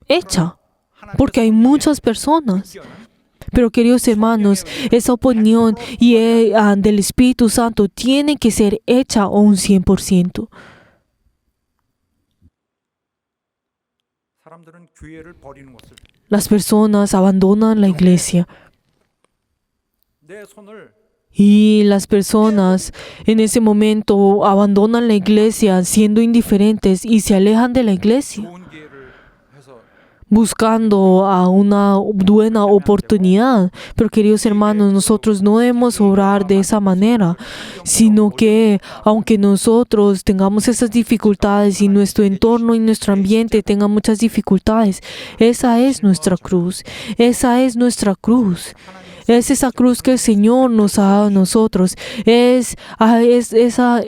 hecha, porque hay muchas personas. Pero queridos hermanos, esa opinión del Espíritu Santo tiene que ser hecha a un 100%. Las personas abandonan la iglesia. Y las personas en ese momento abandonan la iglesia siendo indiferentes y se alejan de la iglesia, buscando a una buena oportunidad. Pero queridos hermanos, nosotros no debemos obrar de esa manera, sino que aunque nosotros tengamos esas dificultades y nuestro entorno y nuestro ambiente tengan muchas dificultades, esa es nuestra cruz, esa es nuestra cruz. Es esa cruz que el Señor nos ha dado a nosotros. Es esa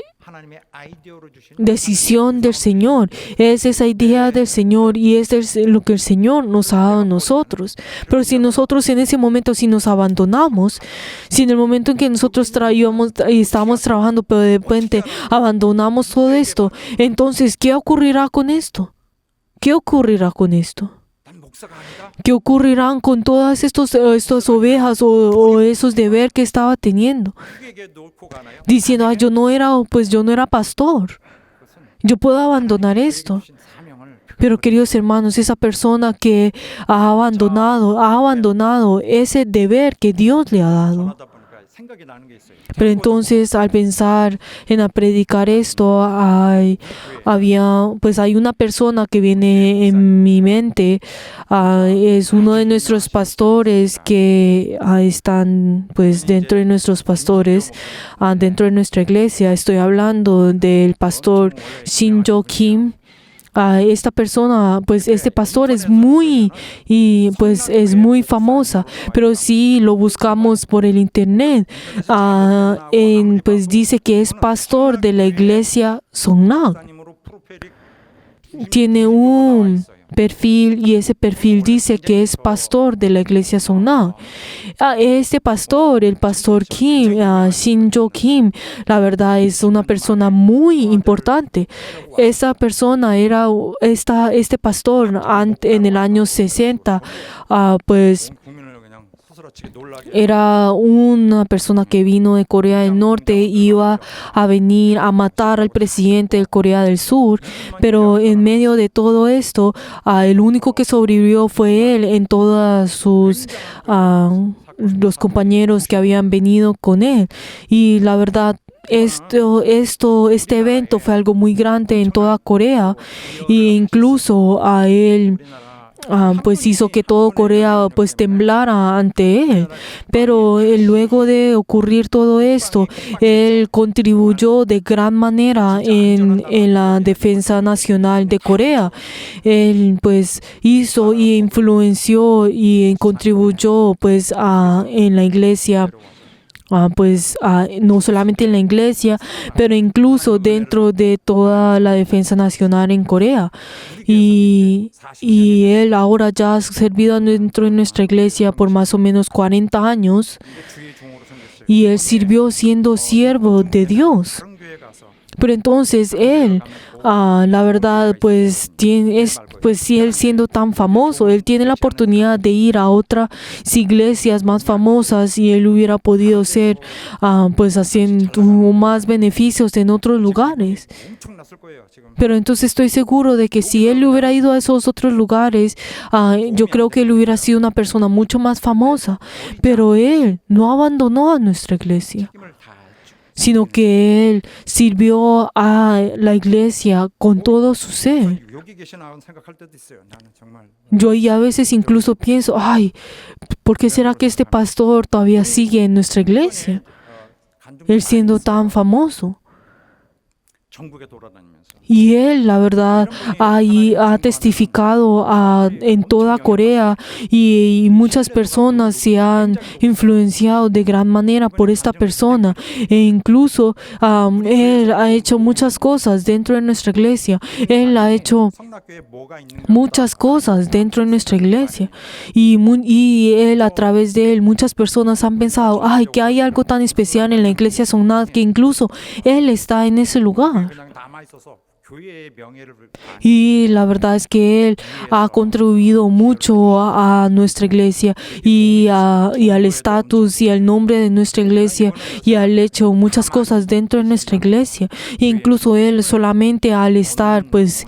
decisión del Señor. Es esa idea del Señor y es lo que el Señor nos ha dado a nosotros. Pero si nosotros en ese momento, si nos abandonamos, si en el momento en que nosotros estábamos trabajando, pero de repente abandonamos todo esto, entonces, ¿qué ocurrirá con esto? ¿Qué ocurrirá con esto? 역사가 아니다. ¿Qué ocurrirán con todas estas ovejas o esos deberes que estaba teniendo? 누구에게 놓고 가나요? Diciendo, yo no era pastor. 그것은 Yo puedo abandonar 그에게 esto. 주신 사명을 Pero queridos hermanos, esa persona que ha abandonado ese deber que Dios le ha dado. 전하다 보니까 생각이 나는 게 있어요. Pero entonces al pensar en predicar esto, hay una persona que viene en mi mente, es uno de nuestros pastores que están pues dentro de nuestros pastores, dentro de nuestra iglesia. Estoy hablando del pastor Shinjo Kim. Esta persona, pues este pastor es muy famosa, pero si lo buscamos por el internet, pues dice que es pastor de la iglesia Songnam. 목사님으로 프로펠이 Tiene un perfil y ese perfil dice que es pastor de la iglesia Songnam. Este pastor, el pastor Kim, Shinjo Kim, la verdad es una persona muy importante. Esa persona este pastor en el año 60, pues 국민을 그냥 소스라치게 놀라게 era una persona que vino de Corea del Norte, iba a venir a matar al presidente de Corea del Sur, pero en medio de todo esto, el único que sobrevivió fue él en todas sus los compañeros que habían venido con él. Y la verdad, este evento fue algo muy grande en toda Corea, e incluso a él pues hizo que todo Corea pues temblara ante él. Pero luego de ocurrir todo esto, él contribuyó de gran manera en la defensa nacional de Corea. Él pues hizo y influenció y contribuyó pues en la iglesia. No solamente en la iglesia, pero incluso dentro de toda la defensa nacional en Corea. Y él ahora ya ha servido dentro de nuestra iglesia por más o menos 40 años. 주의 종으로 섬겼어요. Y él sirvió siendo siervo de Dios. 다른 교회 가서 Pero entonces él, la verdad, pues si él siendo tan famoso, él tiene la oportunidad de ir a otras iglesias más famosas y él hubiera podido ser, pues haciendo más beneficios en otros lugares. 엄청났을 거예요. 지금 Pero entonces estoy seguro de que si él hubiera ido a esos otros lugares, yo creo que él hubiera sido una persona mucho más famosa. Pero él no abandonó a nuestra iglesia, 힘을 다 sino que él sirvió a la iglesia con todo su ser. 여기 계시나 생각할 때도 있어요. 나는 정말 Yo ahí a veces incluso pienso, ¿por qué será que este pastor todavía sigue en nuestra iglesia? Él siendo tan famoso. 전국에 돌아다니면서 Y él, la verdad, ahí ha testificado en toda Corea y muchas personas se han influenciado de gran manera por esta persona. E incluso él ha hecho muchas cosas dentro de nuestra iglesia. Él ha hecho 성락교에 뭐가 있는가 muchas cosas dentro de nuestra iglesia. Y él, a través de él, muchas personas han pensado, que hay algo tan especial en la iglesia Songnam que incluso él está en ese lugar. 그냥 남아 있어서 교회의 명예를 Y la verdad es que él ha contribuido mucho a nuestra iglesia y al estatus y al nombre de nuestra iglesia y al hecho muchas cosas dentro de nuestra iglesia. E incluso él solamente al estar pues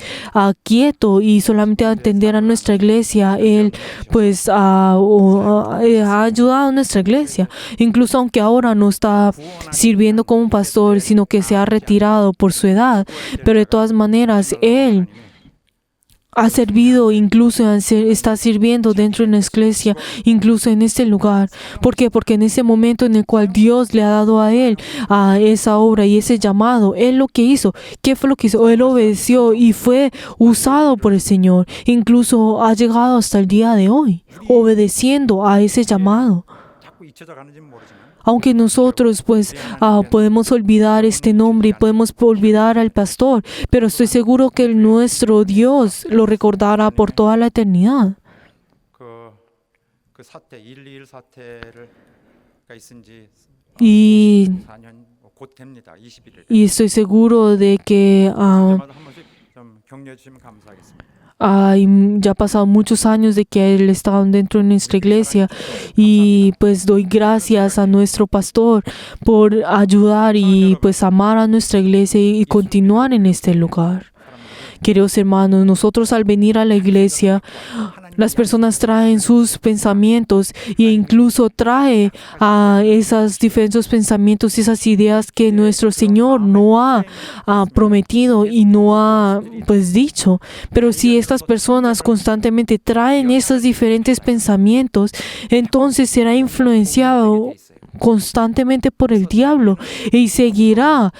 quieto y solamente atender a nuestra iglesia, él pues ha ayudado a nuestra iglesia. Incluso aunque ahora no está sirviendo como pastor, sino que se ha retirado por su edad, pero de todas maneras él ha servido, incluso está sirviendo dentro de la iglesia, incluso en este lugar. ¿Por qué? Porque en ese momento en el cual Dios le ha dado a él esa obra y ese llamado, él lo que hizo, ¿qué fue lo que hizo? Él obedeció y fue usado por el Señor. Incluso ha llegado hasta el día de hoy, obedeciendo a ese llamado. 자꾸 잊혀져 가는지는 모르지만 Aunque nosotros pues podemos olvidar este nombre y podemos olvidar al pastor, pero estoy seguro que nuestro Dios lo recordará por toda la eternidad. 그 사태 121 사태가 있은 지 Y 4년 곧 됩니다. 21일. estoy seguro de que 그때마다 한 번씩 좀 격려해 주시면 감사하겠습니다. ya ha pasado muchos años de que él estaba dentro de nuestra iglesia y pues doy gracias a nuestro pastor por ayudar y pues amar a nuestra iglesia y continuar en este lugar. Queridos hermanos, nosotros al venir a la iglesia, las personas traen sus pensamientos e incluso trae a esos diferentes pensamientos, esas ideas que nuestro Señor no ha prometido y no ha pues dicho. Pero si estas personas constantemente traen esos diferentes pensamientos, entonces será influenciado constantemente por el diablo y seguirá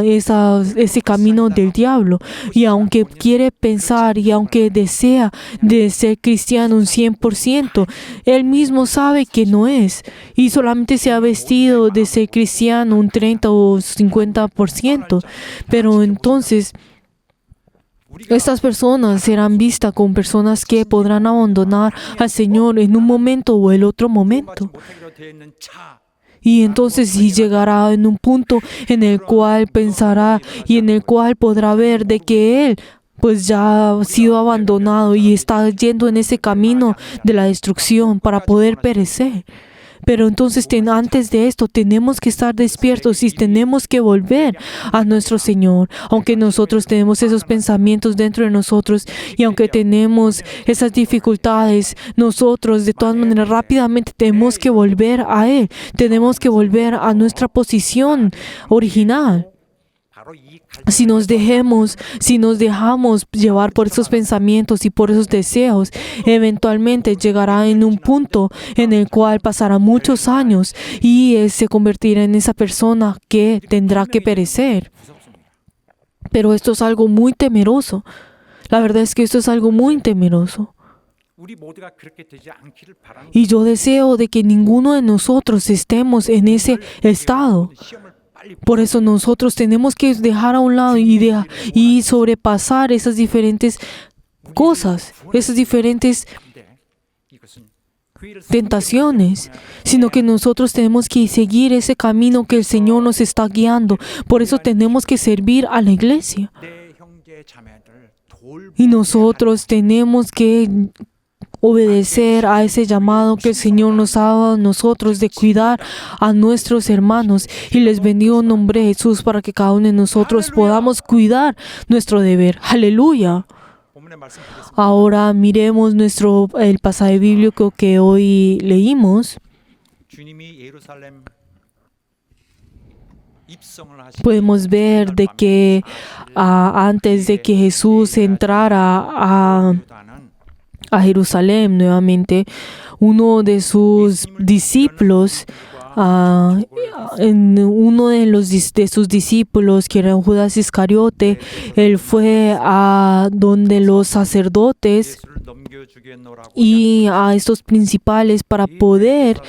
ese camino del diablo. Y aunque quiere pensar y aunque desea de ser cristiano un 100%, él mismo sabe que no es y solamente se ha vestido de ser cristiano un 30 o 50%. Pero entonces estas personas serán vistas como personas que podrán abandonar al Señor en un momento o el otro momento. Y entonces sí llegará en un punto en el cual pensará y en el cual podrá ver de que él pues ya ha sido abandonado y está yendo en ese camino de la destrucción para poder perecer. Pero entonces antes de esto tenemos que estar despiertos y tenemos que volver a nuestro Señor. Aunque nosotros tenemos esos pensamientos dentro de nosotros y aunque tenemos esas dificultades, nosotros de todas maneras rápidamente tenemos que volver a Él. Tenemos que volver a nuestra posición original. Si nos dejamos llevar por esos pensamientos y por esos deseos, eventualmente llegará en un punto en el cual pasará muchos años y él se convertirá en esa persona que tendrá que perecer. Pero esto es algo muy temeroso. La verdad es que esto es algo muy temeroso. Y yo deseo de que ninguno de nosotros estemos en ese estado. Por eso nosotros tenemos que dejar a un lado y sobrepasar esas diferentes cosas, esas diferentes tentaciones, sino que nosotros tenemos que seguir ese camino que el Señor nos está guiando. Por eso tenemos que servir a la iglesia. Y nosotros tenemos que obedecer a ese llamado que el Señor nos ha dado a nosotros de cuidar a nuestros hermanos. Y les bendigo en nombre de Jesús para que cada uno de nosotros podamos cuidar nuestro deber. ¡Aleluya! Ahora miremos el pasaje bíblico que hoy leímos. Podemos ver de que antes de que Jesús entrara a Jerusalén nuevamente, uno de sus discípulos, uno de sus discípulos, que era Judas Iscariote, él fue a donde los sacerdotes y a estos principales para poder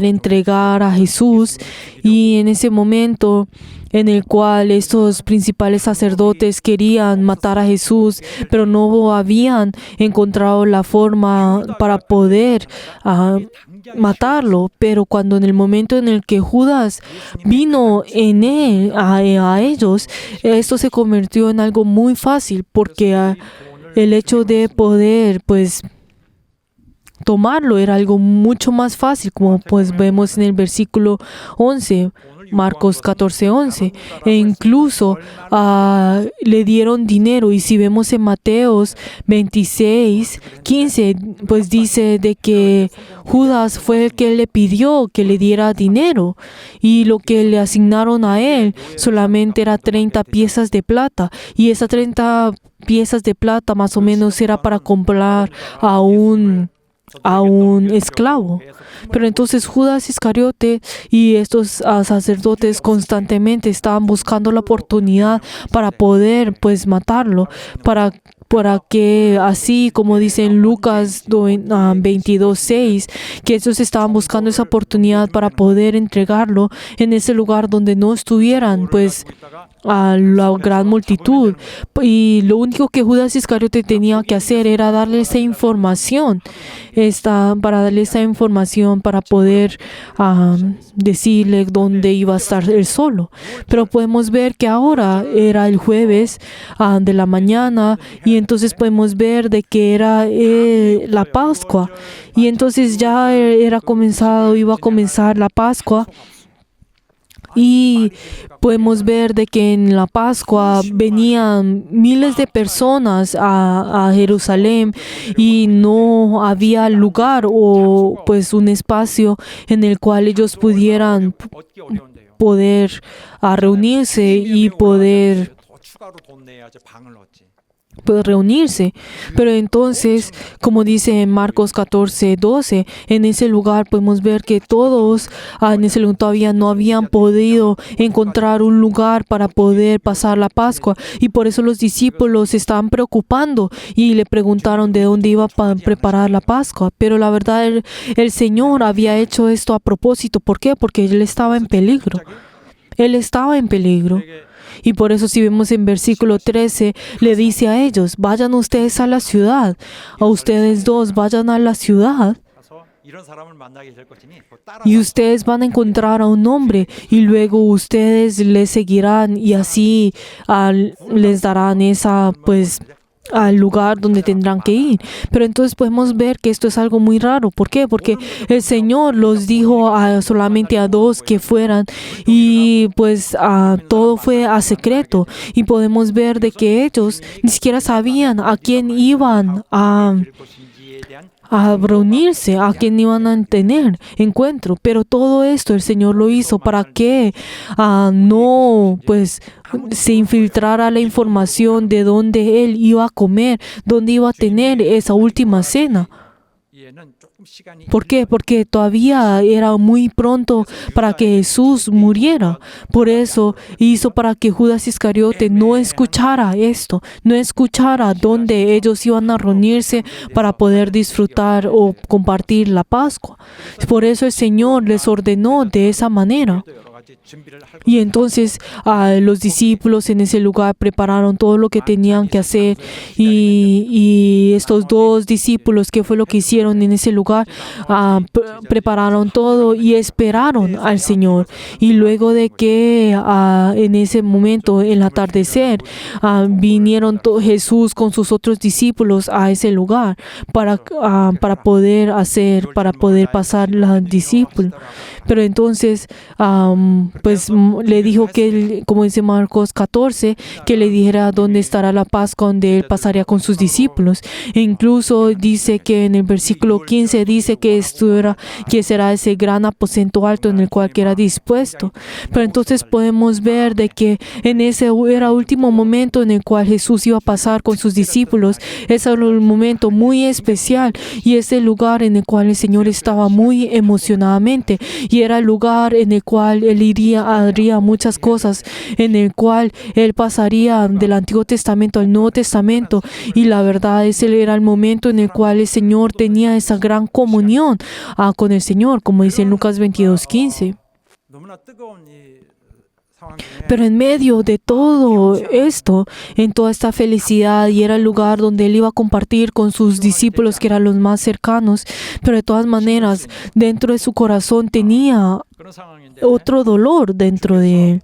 entregar a Jesús. Y en ese momento en el cual estos principales sacerdotes querían matar a Jesús, pero no habían encontrado la forma para poder matarlo. Pero cuando en el momento en el que Judas vino a ellos, esto se convirtió en algo muy fácil, porque el hecho de poder tomarlo era algo mucho más fácil, como pues vemos en el versículo 11. Marcos 14:11, e incluso le dieron dinero. Y si vemos en Mateos 26:15, pues dice de que Judas fue el que le pidió que le diera dinero, y lo que le asignaron a él solamente era 30 piezas de plata, y esas 30 piezas de plata más o menos era para comprar a un esclavo. Pero entonces Judas Iscariote y estos sacerdotes constantemente estaban buscando la oportunidad para poder matarlo, para que, así como dice en Lucas 22:6, que ellos estaban buscando esa oportunidad para poder entregarlo en ese lugar donde no estuvieran a la gran multitud. Y lo único que Judas Iscariote tenía que hacer era darle esa información, para poder decirle dónde iba a estar él solo. Pero podemos ver que ahora era el jueves de la mañana, y entonces podemos ver de que era la Pascua. Y entonces ya iba a comenzar la Pascua. Y podemos ver de que en la Pascua venían miles de personas a Jerusalén y no había lugar o pues un espacio en el cual ellos pudieran 얻기 어려운데요. poder reunirse y poder 더 추가로 돈 내야지 방을 얻지. reunirse. Pero entonces, como dice en Marcos 14:12, en ese lugar podemos ver que todos en ese lugar todavía no habían podido encontrar un lugar para poder pasar la Pascua. Y por eso los discípulos se estaban preocupando y le preguntaron de dónde iba a preparar la Pascua. Pero la verdad, el Señor había hecho esto a propósito. ¿Por qué? Porque Él estaba en peligro. Él estaba en peligro. Y por eso si vemos en versículo 13, le dice a ellos, vayan ustedes a la ciudad, a ustedes dos vayan a la ciudad 가서 이런 사람을 만나게 될 것이니 그 따라 y ustedes van a encontrar a un hombre y luego ustedes le seguirán y así les darán esa pues al lugar donde tendrán que ir. Pero entonces podemos ver que esto es algo muy raro. ¿Por qué? Porque el Señor los dijo solamente a dos que fueran y pues todo fue a secreto. Y podemos ver de que ellos ni siquiera sabían a quién iban 될 것인지에 대한 a reunirse, a quién iban a tener encuentro. Pero todo esto el Señor lo hizo para que no pues se infiltrara la información de dónde Él iba a comer, dónde iba a tener esa última cena. 이해는 조금 시간이 ¿Por qué? Porque todavía era muy pronto para que Jesús muriera. Por eso hizo para que Judas Iscariote no escuchara esto, no escuchara dónde ellos iban a reunirse para poder disfrutar o compartir la Pascua. Por eso el Señor les ordenó de esa manera. 여러 가지 준비를 할 Y entonces los discípulos en ese lugar prepararon todo lo que tenían que hacer y estos dos discípulos, ¿qué fue lo que hicieron en ese lugar? Prepararon todo y esperaron al Señor. Y luego de que en ese momento, el atardecer, vinieron Jesús con sus otros discípulos a ese lugar para poder pasar la discípula. Pero entonces, pues le dijo que, como dice Marcos 14, que le dijera dónde estará la Pascua donde él pasaría con sus discípulos. E incluso dice que en el versículo 15 dice que será ese gran aposento alto en el cual que era dispuesto. Pero entonces podemos ver de que en ese era último momento en el cual Jesús iba a pasar con sus discípulos. Ese era un momento muy especial y es el lugar en el cual el Señor estaba muy emocionadamente. Y era el lugar en el cual Él haría muchas cosas, en el cual Él pasaría del Antiguo Testamento al Nuevo Testamento. Y la verdad, ese era el momento en el cual el Señor tenía esa gran comunión con el Señor, como dice en Lucas 22:15. 너무나 뜨거운 이 상황 중에 Pero en medio de todo esto, en toda esta felicidad, y era el lugar donde Él iba a compartir con sus discípulos que eran los más cercanos, pero de todas maneras, dentro de su corazón tenía 그런 상황인데 otro dolor dentro de Él.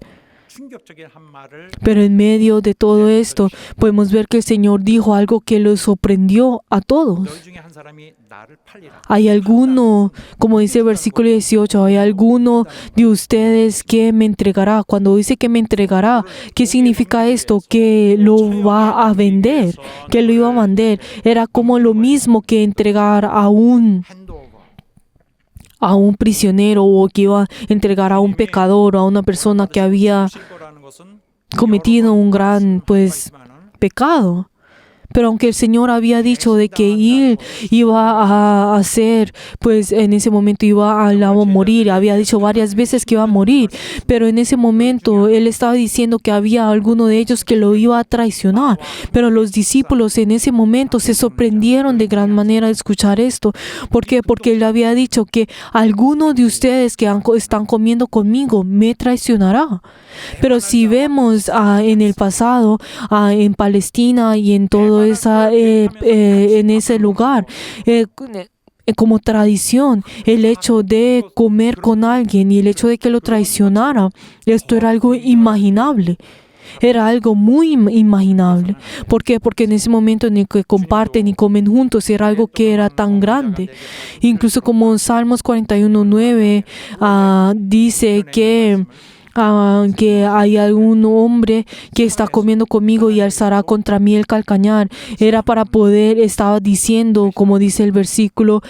충격적인 한 말을 Pero en medio de todo esto, podemos ver que el Señor dijo algo que los sorprendió a todos. 너희 중에 한 사람이 나를 팔리라. Hay alguno, como dice el versículo 18, hay alguno de ustedes que me entregará. Cuando dice que me entregará, ¿qué significa esto? Que lo va a vender, que lo iba a vender. Era como lo mismo que entregar a un prisionero o que iba a entregar a un pecador o a una persona que había 실 거라는 것은 cometido un gran pecado. Pero aunque el Señor había dicho de que Él iba a hacer, pues en ese momento iba a morir, había dicho varias veces que iba a morir, pero en ese momento Él estaba diciendo que había alguno de ellos que lo iba a traicionar. Pero los discípulos en ese momento se sorprendieron de gran manera de escuchar esto. ¿Por qué? Porque Él había dicho que alguno de ustedes que están comiendo conmigo me traicionará. Pero si vemos en el pasado, en Palestina y en todo en ese lugar, como tradición, el hecho de comer con alguien y el hecho de que lo traicionara, esto era algo inimaginable. Era algo muy imaginable. ¿Por qué? Porque en ese momento en el que comparten y comen juntos era algo que era tan grande. Incluso como Salmos 41:9 dice que hay algún hombre que está comiendo conmigo y alzará contra mí el calcañar. Era para poder, estaba diciendo, como dice el versículo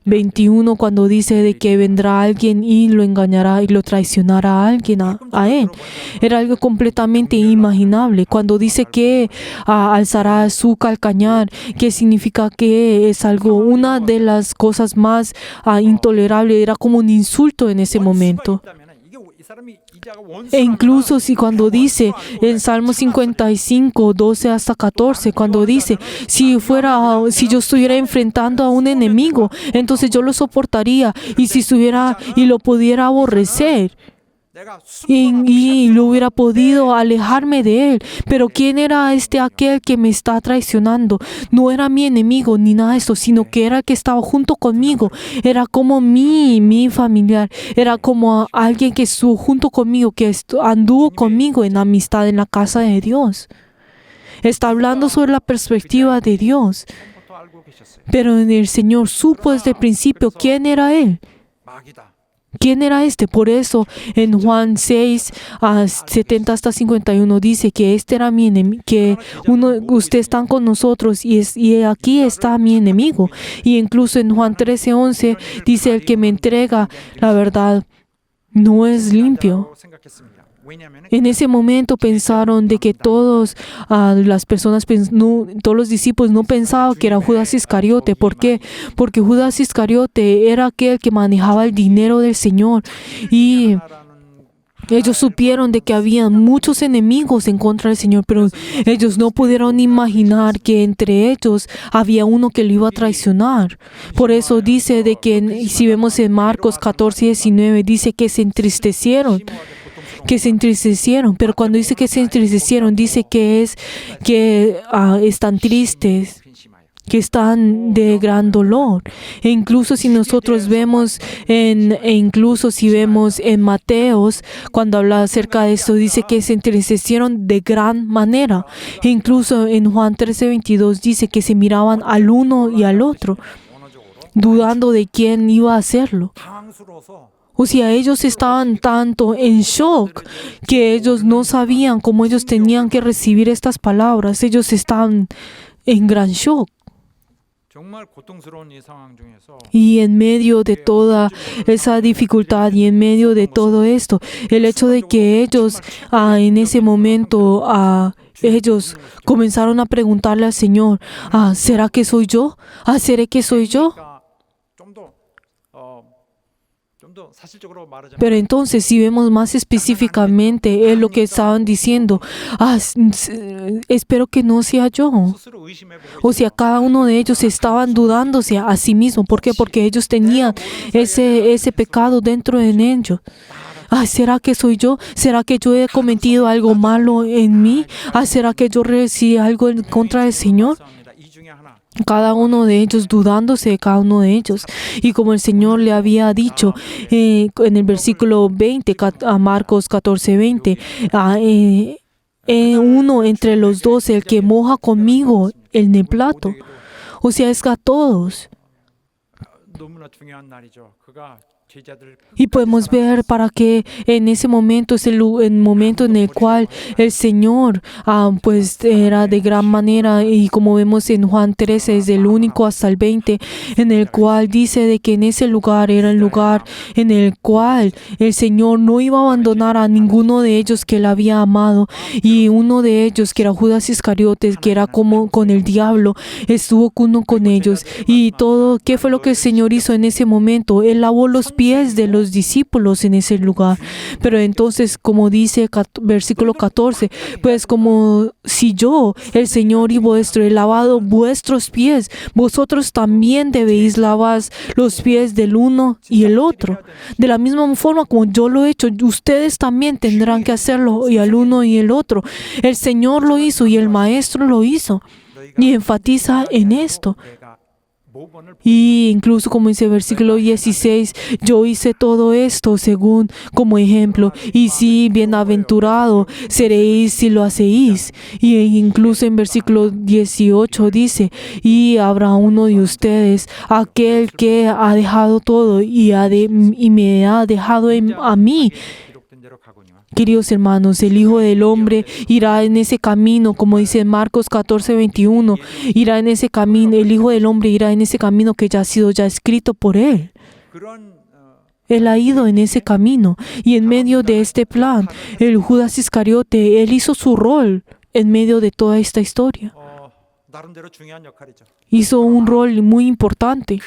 21, cuando dice de que vendrá alguien y lo engañará y lo traicionará a alguien, a él. Era algo completamente inimaginable. Cuando dice que alzará su calcañar, que significa que es algo, una de las cosas más intolerables, era como un insulto en ese momento. E incluso si cuando dice en Salmo 55, 12 hasta 14, cuando dice, si yo estuviera enfrentando a un enemigo, entonces yo lo soportaría, y si estuviera y lo pudiera aborrecer, y lo hubiera podido alejarme de él. Pero ¿quién era aquel que me está traicionando? No era mi enemigo ni nada de eso, sino que era el que estaba junto conmigo. Era como mi familiar. Era como alguien que estuvo junto conmigo, que anduvo conmigo en amistad en la casa de Dios. Está hablando sobre la perspectiva de Dios. Pero el Señor supo desde el principio quién era Él. ¿Quién era este? Por eso en Juan 6, 70 hasta 51 dice que este era mi enemigo, que ustedes están con nosotros y aquí está mi enemigo. Y incluso en Juan 13:11 dice, el que me entrega la verdad no es limpio. En ese momento pensaron de que todas las personas, todos los discípulos no pensaban que era Judas Iscariote. ¿Por qué? Porque Judas Iscariote era aquel que manejaba el dinero del Señor. Y ellos supieron de que había muchos enemigos en contra del Señor, pero ellos no pudieron imaginar que entre ellos había uno que lo iba a traicionar. Por eso dice de que, si vemos en Marcos 14:19, dice que se entristecieron. Pero cuando dice que se entristecieron, dice que están tristes, que están de gran dolor. E incluso si nosotros vemos incluso si vemos en Mateos, cuando habla acerca de esto, dice que se entristecieron de gran manera. E incluso en Juan 13:22 dice que se miraban al uno y al otro, dudando de quién iba a hacerlo. O sea, ellos estaban tanto en shock que ellos no sabían cómo ellos tenían que recibir estas palabras. Ellos estaban en gran shock. Y en medio de toda esa dificultad y en medio de todo esto, el hecho de que ellos en ese momento ellos comenzaron a preguntarle al Señor, ¿será que soy yo? ¿Seré que soy yo? Pero entonces, si vemos más específicamente, es lo que estaban diciendo, espero que no sea yo. O sea, cada uno de ellos estaban dudándose a sí mismo. ¿Por qué? Porque ellos tenían ese pecado dentro de ellos. ¿Será que soy yo? ¿Será que yo he cometido algo malo en mí? ¿Será que yo recibí algo en contra del Señor? Cada uno de ellos dudándose de cada uno de ellos. Y como el Señor le había dicho en el versículo 20, a Marcos 14:20, uno entre los dos, el que moja conmigo en el plato. O sea, es a todos. Y podemos ver para que en ese momento es el momento en el cual el Señor pues era de gran manera, y como vemos en Juan 13, desde el 1 hasta el 20, en el cual dice de que en ese lugar era el lugar en el cual el Señor no iba a abandonar a ninguno de ellos que él había amado, y uno de ellos, que era Judas Iscariote, que era como con el diablo, estuvo uno con ellos. Y todo, ¿qué fue lo que el Señor hizo en ese momento? Él lavó los pies de los discípulos en ese lugar. Pero entonces, como dice versículo 14, pues como si yo, el Señor y vuestro, he lavado vuestros pies, vosotros también debéis lavar los pies del uno y el otro. De la misma forma como yo lo he hecho, ustedes también tendrán que hacerlo, y al uno y el otro. El Señor lo hizo y el Maestro lo hizo. Y enfatiza en esto. Y incluso como dice el versículo 16, yo hice todo esto según como ejemplo. Y sí, bienaventurado seréis si lo hacéis. Y incluso en versículo 18 dice, y habrá uno de ustedes, aquel que ha dejado todo y me ha dejado a mí. Queridos hermanos, el Hijo del Hombre irá en ese camino, como dice Marcos 14:21, irá en ese camino, el Hijo del Hombre irá en ese camino que ya ha sido escrito por Él. Él ha ido en ese camino y en medio de este plan, el Judas Iscariote, él hizo su rol en medio de toda esta historia. Hizo un rol muy importante.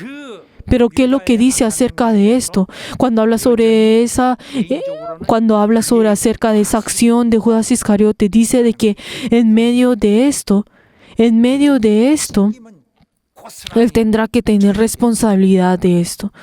Pero ¿qué es lo que dice acerca de esto? Cuando habla sobre acerca de esa acción de Judas Iscariote, dice de que en medio de esto, él tendrá que tener responsabilidad de esto.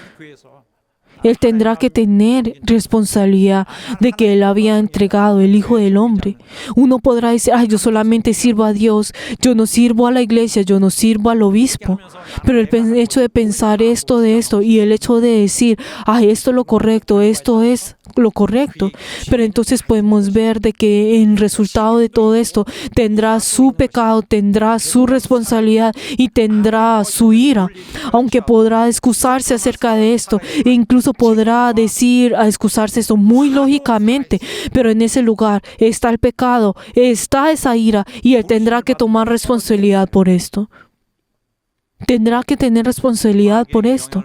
Él tendrá que tener responsabilidad de que Él había entregado el Hijo del Hombre. Uno podrá decir, yo solamente sirvo a Dios, yo no sirvo a la iglesia, yo no sirvo al obispo. Pero el hecho de pensar esto y el hecho de decir, esto es lo correcto, esto es lo correcto. Pero entonces podemos ver de que en resultado de todo esto tendrá su pecado, tendrá su responsabilidad y tendrá su ira. Aunque podrá excusarse acerca de esto e incluso podrá excusarse esto muy lógicamente, pero en ese lugar está el pecado, está esa ira y él tendrá que tomar responsabilidad por esto. Tendrá que tener responsabilidad por esto.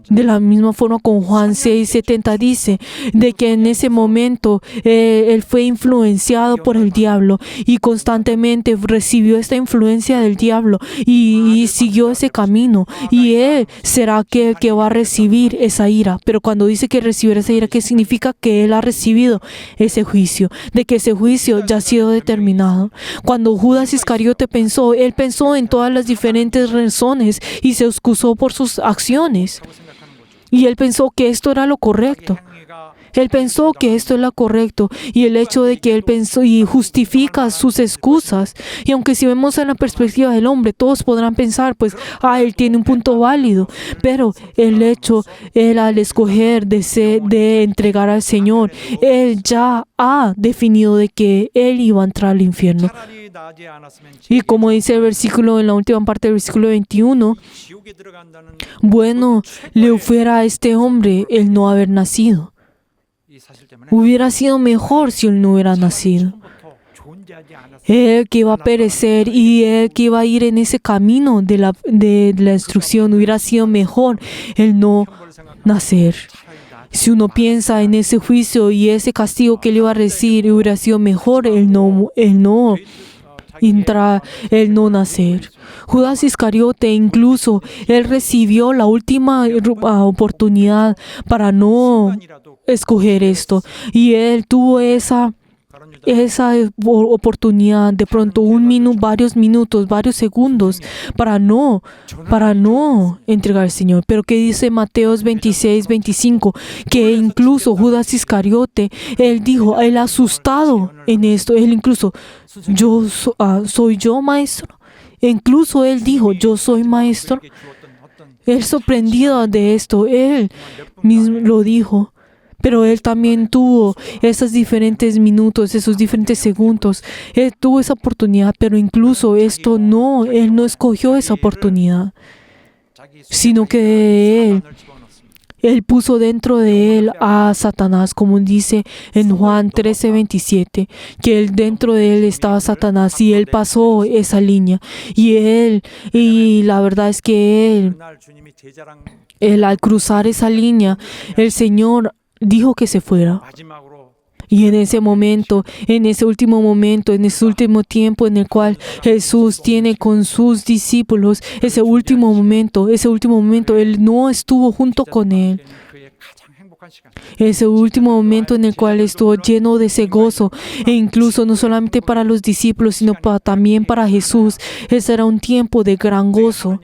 De la misma forma con Juan 6:70 dice de que en ese momento él fue influenciado por el diablo y constantemente recibió esta influencia del diablo y siguió ese camino, y él será aquel que va a recibir esa ira. Pero cuando dice que recibirá esa ira, ¿qué significa? Que él ha recibido ese juicio, de que ese juicio ya ha sido determinado. Cuando Judas Iscariote él pensó en todas las diferentes razones y se excusó por sus acciones. Y él pensó que esto era lo correcto. Él pensó que esto es lo correcto. Y el hecho de que él pensó y justifica sus excusas. Y aunque si vemos en la perspectiva del hombre, todos podrán pensar, él tiene un punto válido. Pero el hecho, él al escoger de entregar al Señor, él ya ha definido de que él iba a entrar al infierno. Y como dice el versículo, en la última parte del versículo 21, bueno, le fuera a este hombre el no haber nacido. Hubiera sido mejor si él no hubiera nacido. Él que iba a perecer y él que iba a ir en ese camino de la destrucción, hubiera sido mejor el no nacer. Si uno piensa en ese juicio y ese castigo que él iba a recibir, hubiera sido mejor el no nacer. Judas Iscariote incluso, él recibió la última oportunidad para no escoger esto. Y él tuvo esa oportunidad, de pronto varios minutos, varios segundos, para no entregar al Señor. Pero ¿qué dice Mateo 26:25? Que incluso Judas Iscariote, él dijo, él asustado en esto, él incluso, ¿soy yo, maestro? Incluso él dijo, yo soy maestro. Él sorprendido de esto, él mismo lo dijo. Pero él también tuvo esos diferentes minutos, esos diferentes segundos. Él tuvo esa oportunidad, pero incluso él no escogió esa oportunidad, sino que él puso dentro de él a Satanás, como dice en Juan 13:27, que dentro de él estaba Satanás y él pasó esa línea. Y la verdad es que él al cruzar esa línea, el Señor dijo que se fuera. Y en ese momento, en ese último tiempo en el cual Jesús tiene con sus discípulos, ese último momento, Él no estuvo junto con él. Ese último momento en el cual estuvo lleno de ese gozo, e incluso no solamente para los discípulos, sino también para Jesús. Ese era un tiempo de gran gozo.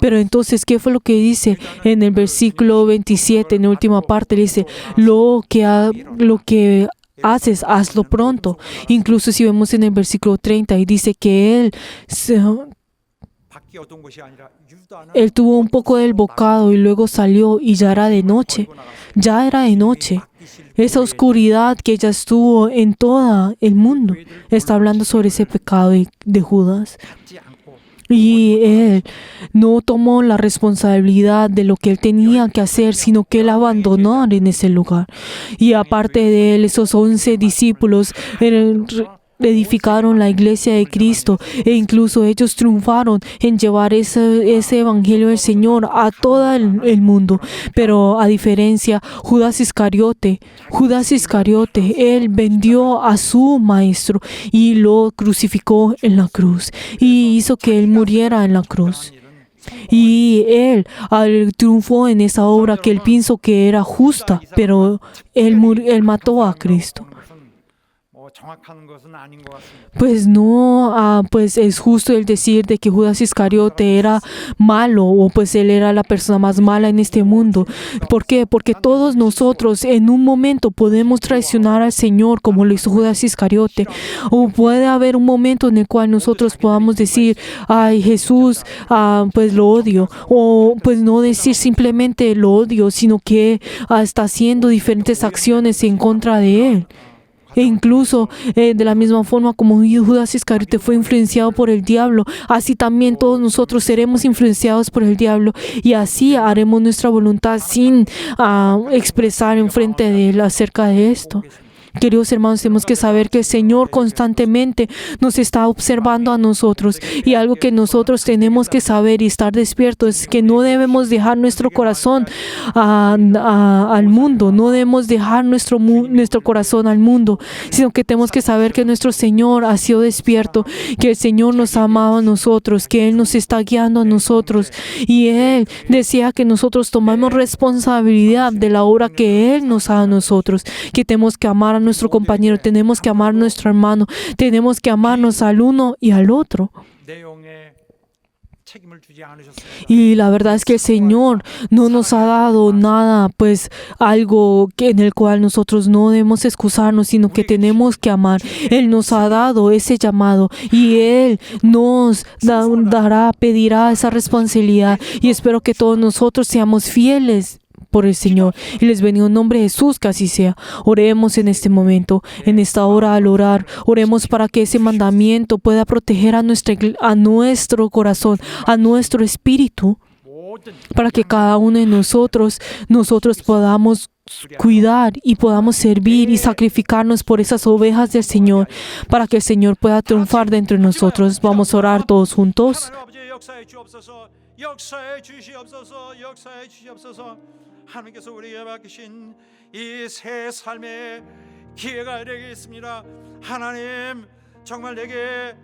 Pero entonces, ¿qué fue lo que dice en el versículo 27, en la última parte? Le dice, lo que haces, hazlo pronto. Incluso si vemos en el versículo 30, y dice que 함께 얻은 것이 아니라 유다는 Él tuvo un poco del bocado y luego salió y ya era de noche. Ya era de noche. Esa oscuridad que ella estuvo en todo el mundo. Está hablando sobre ese pecado de Judas. 받지 않고 Y él no tomó la responsabilidad de lo que él tenía que hacer, sino que él abandonó en ese lugar. Y aparte de él, esos 11 discípulos edificaron la iglesia de Cristo e incluso ellos triunfaron en llevar ese evangelio del Señor a todo el mundo. Pero a diferencia, Judas Iscariote, él vendió a su maestro y lo crucificó en la cruz y hizo que él muriera en la cruz. Y él triunfó en esa obra que él pensó que era justa, pero él mató a Cristo. 뭐 정확한 것은 아닌 것 같습니다. Pues no, pues es justo el decir de que Judas Iscariote era malo o pues él era la persona más mala en este mundo. ¿Por qué? Porque todos nosotros en un momento podemos traicionar al Señor como lo hizo Judas Iscariote. O puede haber un momento en el cual nosotros podamos decir, ay Jesús, pues lo odio. O pues no decir simplemente lo odio, sino que está haciendo diferentes acciones en contra de Él. E incluso de la misma forma como Judas Iscariote fue influenciado por el diablo, así también todos nosotros seremos influenciados por el diablo y así haremos nuestra voluntad sin expresar en frente de él acerca de esto. Queridos hermanos, tenemos que saber que el Señor constantemente nos está observando a nosotros y algo que nosotros tenemos que saber y estar despiertos es que no debemos dejar nuestro corazón al mundo, no debemos dejar nuestro corazón al mundo, sino que tenemos que saber que nuestro Señor ha sido despierto, que el Señor nos ha amado a nosotros, que Él nos está guiando a nosotros y Él desea que nosotros tomemos responsabilidad de la obra que Él nos ha dado a nosotros, que tenemos que amar a nuestro compañero, tenemos que amar a nuestro hermano, tenemos que amarnos al uno y al otro. 내용에 책임을 주지 않으셨습니다. Y la verdad es que el Señor no nos ha dado nada, pues algo en el cual nosotros no debemos excusarnos, sino que tenemos que amar. Él nos ha dado ese llamado y Él nos pedirá esa responsabilidad y espero que todos nosotros seamos fieles por el Señor. Y les bendigo en nombre de Jesús, que así sea. Oremos en este momento, en esta hora al orar. Oremos para que ese mandamiento pueda proteger a nuestro corazón, a nuestro espíritu, para que cada uno de nosotros podamos cuidar y podamos servir y sacrificarnos por esas ovejas del Señor, para que el Señor pueda triunfar dentro de nosotros. Vamos a orar todos juntos. 역사해 주시옵소서, 역사해 주시옵소서. 하나님께서 우리에게 맡기신 이 새 삶의 기회가 되겠습니다. 하나님, 정말 내게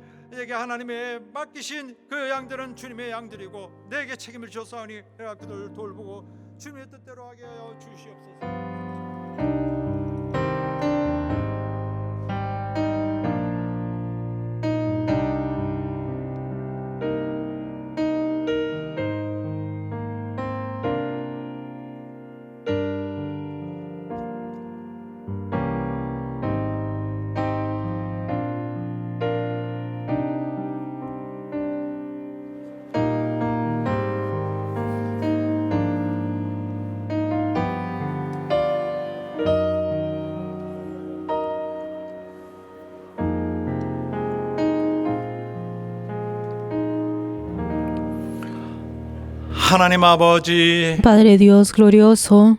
하나님의 맡기신 그 양들은 주님의 양들이고 내게 책임을 줬사오니 내가 그들을 돌보고 주님의 뜻대로 하게 하여 주시옵소서. 하나님 아버지, Padre Dios glorioso,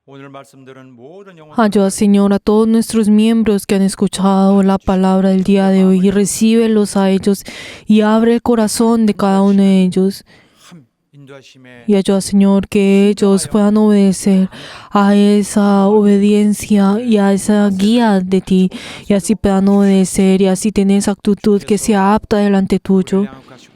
오늘 말씀들은 모든 영혼 ayuda, Señor, a todos nuestros miembros que han escuchado la palabra del día de hoy y recíbelos a ellos y abre el corazón de cada uno de ellos. 한 인도하심에 Y ayuda, Señor, que ellos puedan obedecer a esa obediencia y a esa guía de ti y así puedan obedecer y así tener esa actitud que sea apta delante tuyo. 양육하시고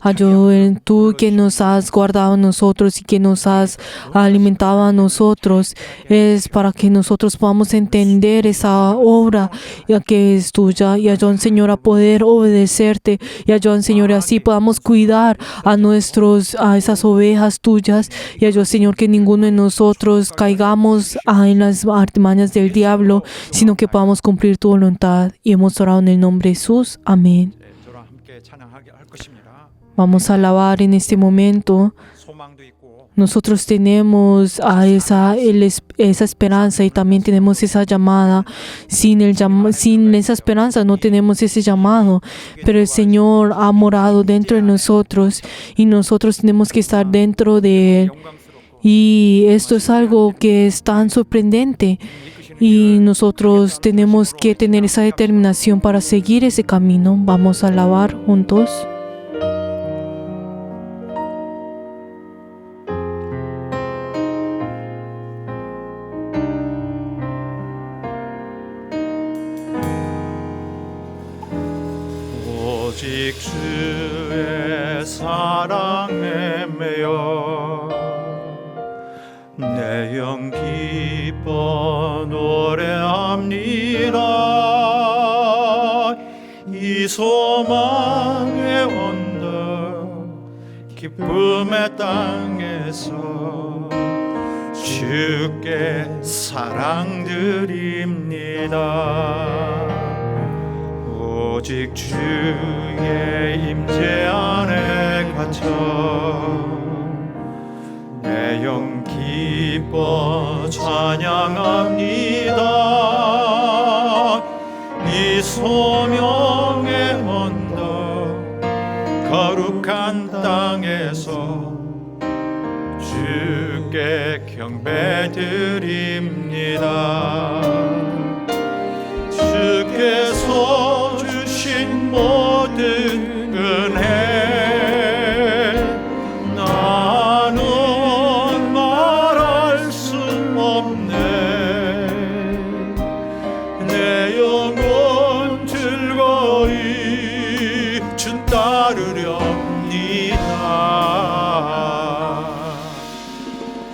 Ayúden tú que nos has guardado a nosotros y que nos has alimentado a nosotros. Es para que nosotros podamos entender esa obra que es tuya. Y ayúden, Señor, a poder obedecerte. Y ayúden, Señor, y así podamos cuidar a esas ovejas tuyas. Y ayúden, Señor, que ninguno de nosotros caigamos en las artimañas del diablo, sino que podamos cumplir tu voluntad. Y hemos orado en el nombre de Jesús. Amén. 저랑 함께 찬양하게 할 것입니다. Vamos a alabar en este momento. 소망도 있고 Nosotros tenemos esa esperanza y también tenemos esa llamada. Sin esa esperanza no tenemos ese llamado. Pero el Señor ha morado dentro de nosotros y nosotros tenemos que estar dentro de Él. Y esto es algo que es tan sorprendente. Y nosotros tenemos que tener esa determinación para seguir ese camino. Vamos a alabar juntos. 오직 주의 사랑에 매여 내 영 기뻐 노래합니다. 이 소망의 언덕 기쁨의 땅에서 주께 사랑드립니다. 오직 주의 임재 안에 갇혀 내 영 기뻐 찬양합니다. 이 소명의 언덕 거룩한 땅에서 주께 경배드립니다. 주께서 주신 모든 은혜 나는 말할 수 없네. 내 영혼 즐거이 주 따르렵니다.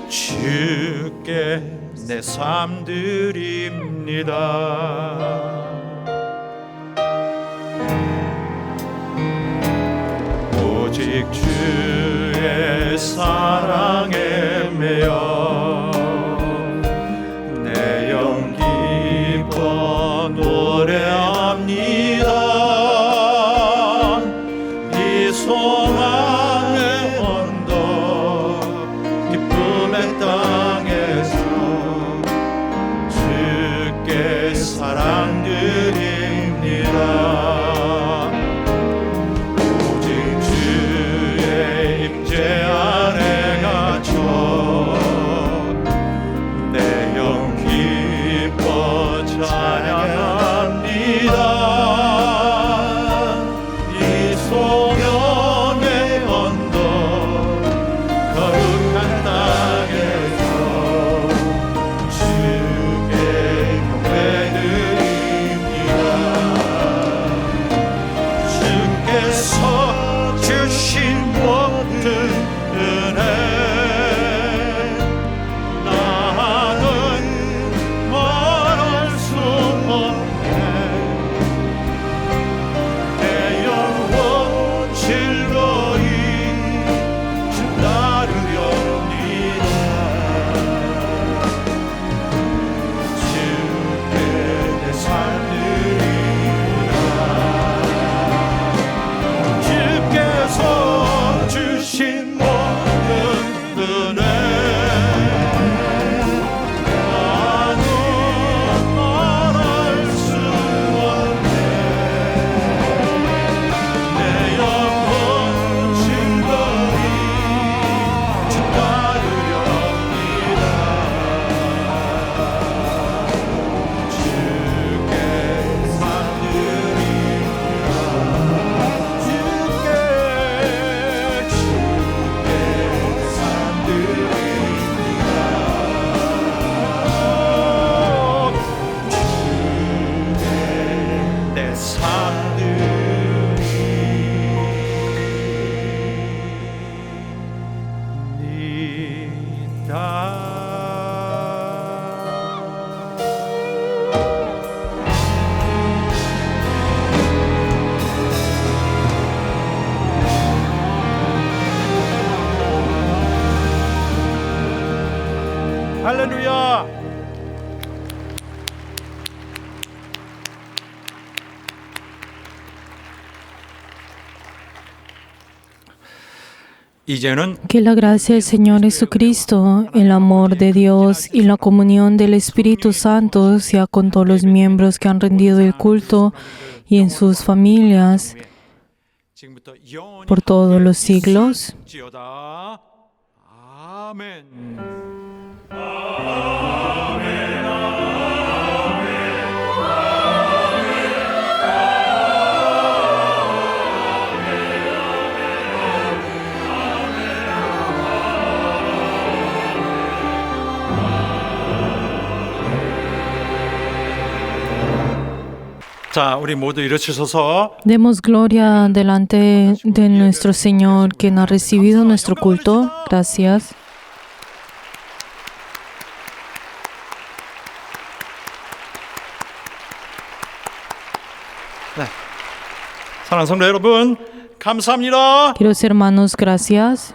주께 내 삶 드립니다. 오직 주의 사랑에 매여 내 영 기뻐 노래합니다. 이 소망의 언덕 기쁨의 땅에서 주께 사랑드립니다. 할렐루야. 이제는 Que la gracia del Señor Jesucristo, el amor de Dios y la comunión del Espíritu Santo sea con todos los miembros que han rendido el culto y en sus familias 지금부터 영원히 por todos los siglos. 있을지어다. 아멘. 자, 우리 모두 일어서서 Demos gloria delante de nuestro Señor, quien ha recibido nuestro culto. Gracias. 사랑하는 성도 여러분, 감사합니다. Queridos hermanos, gracias.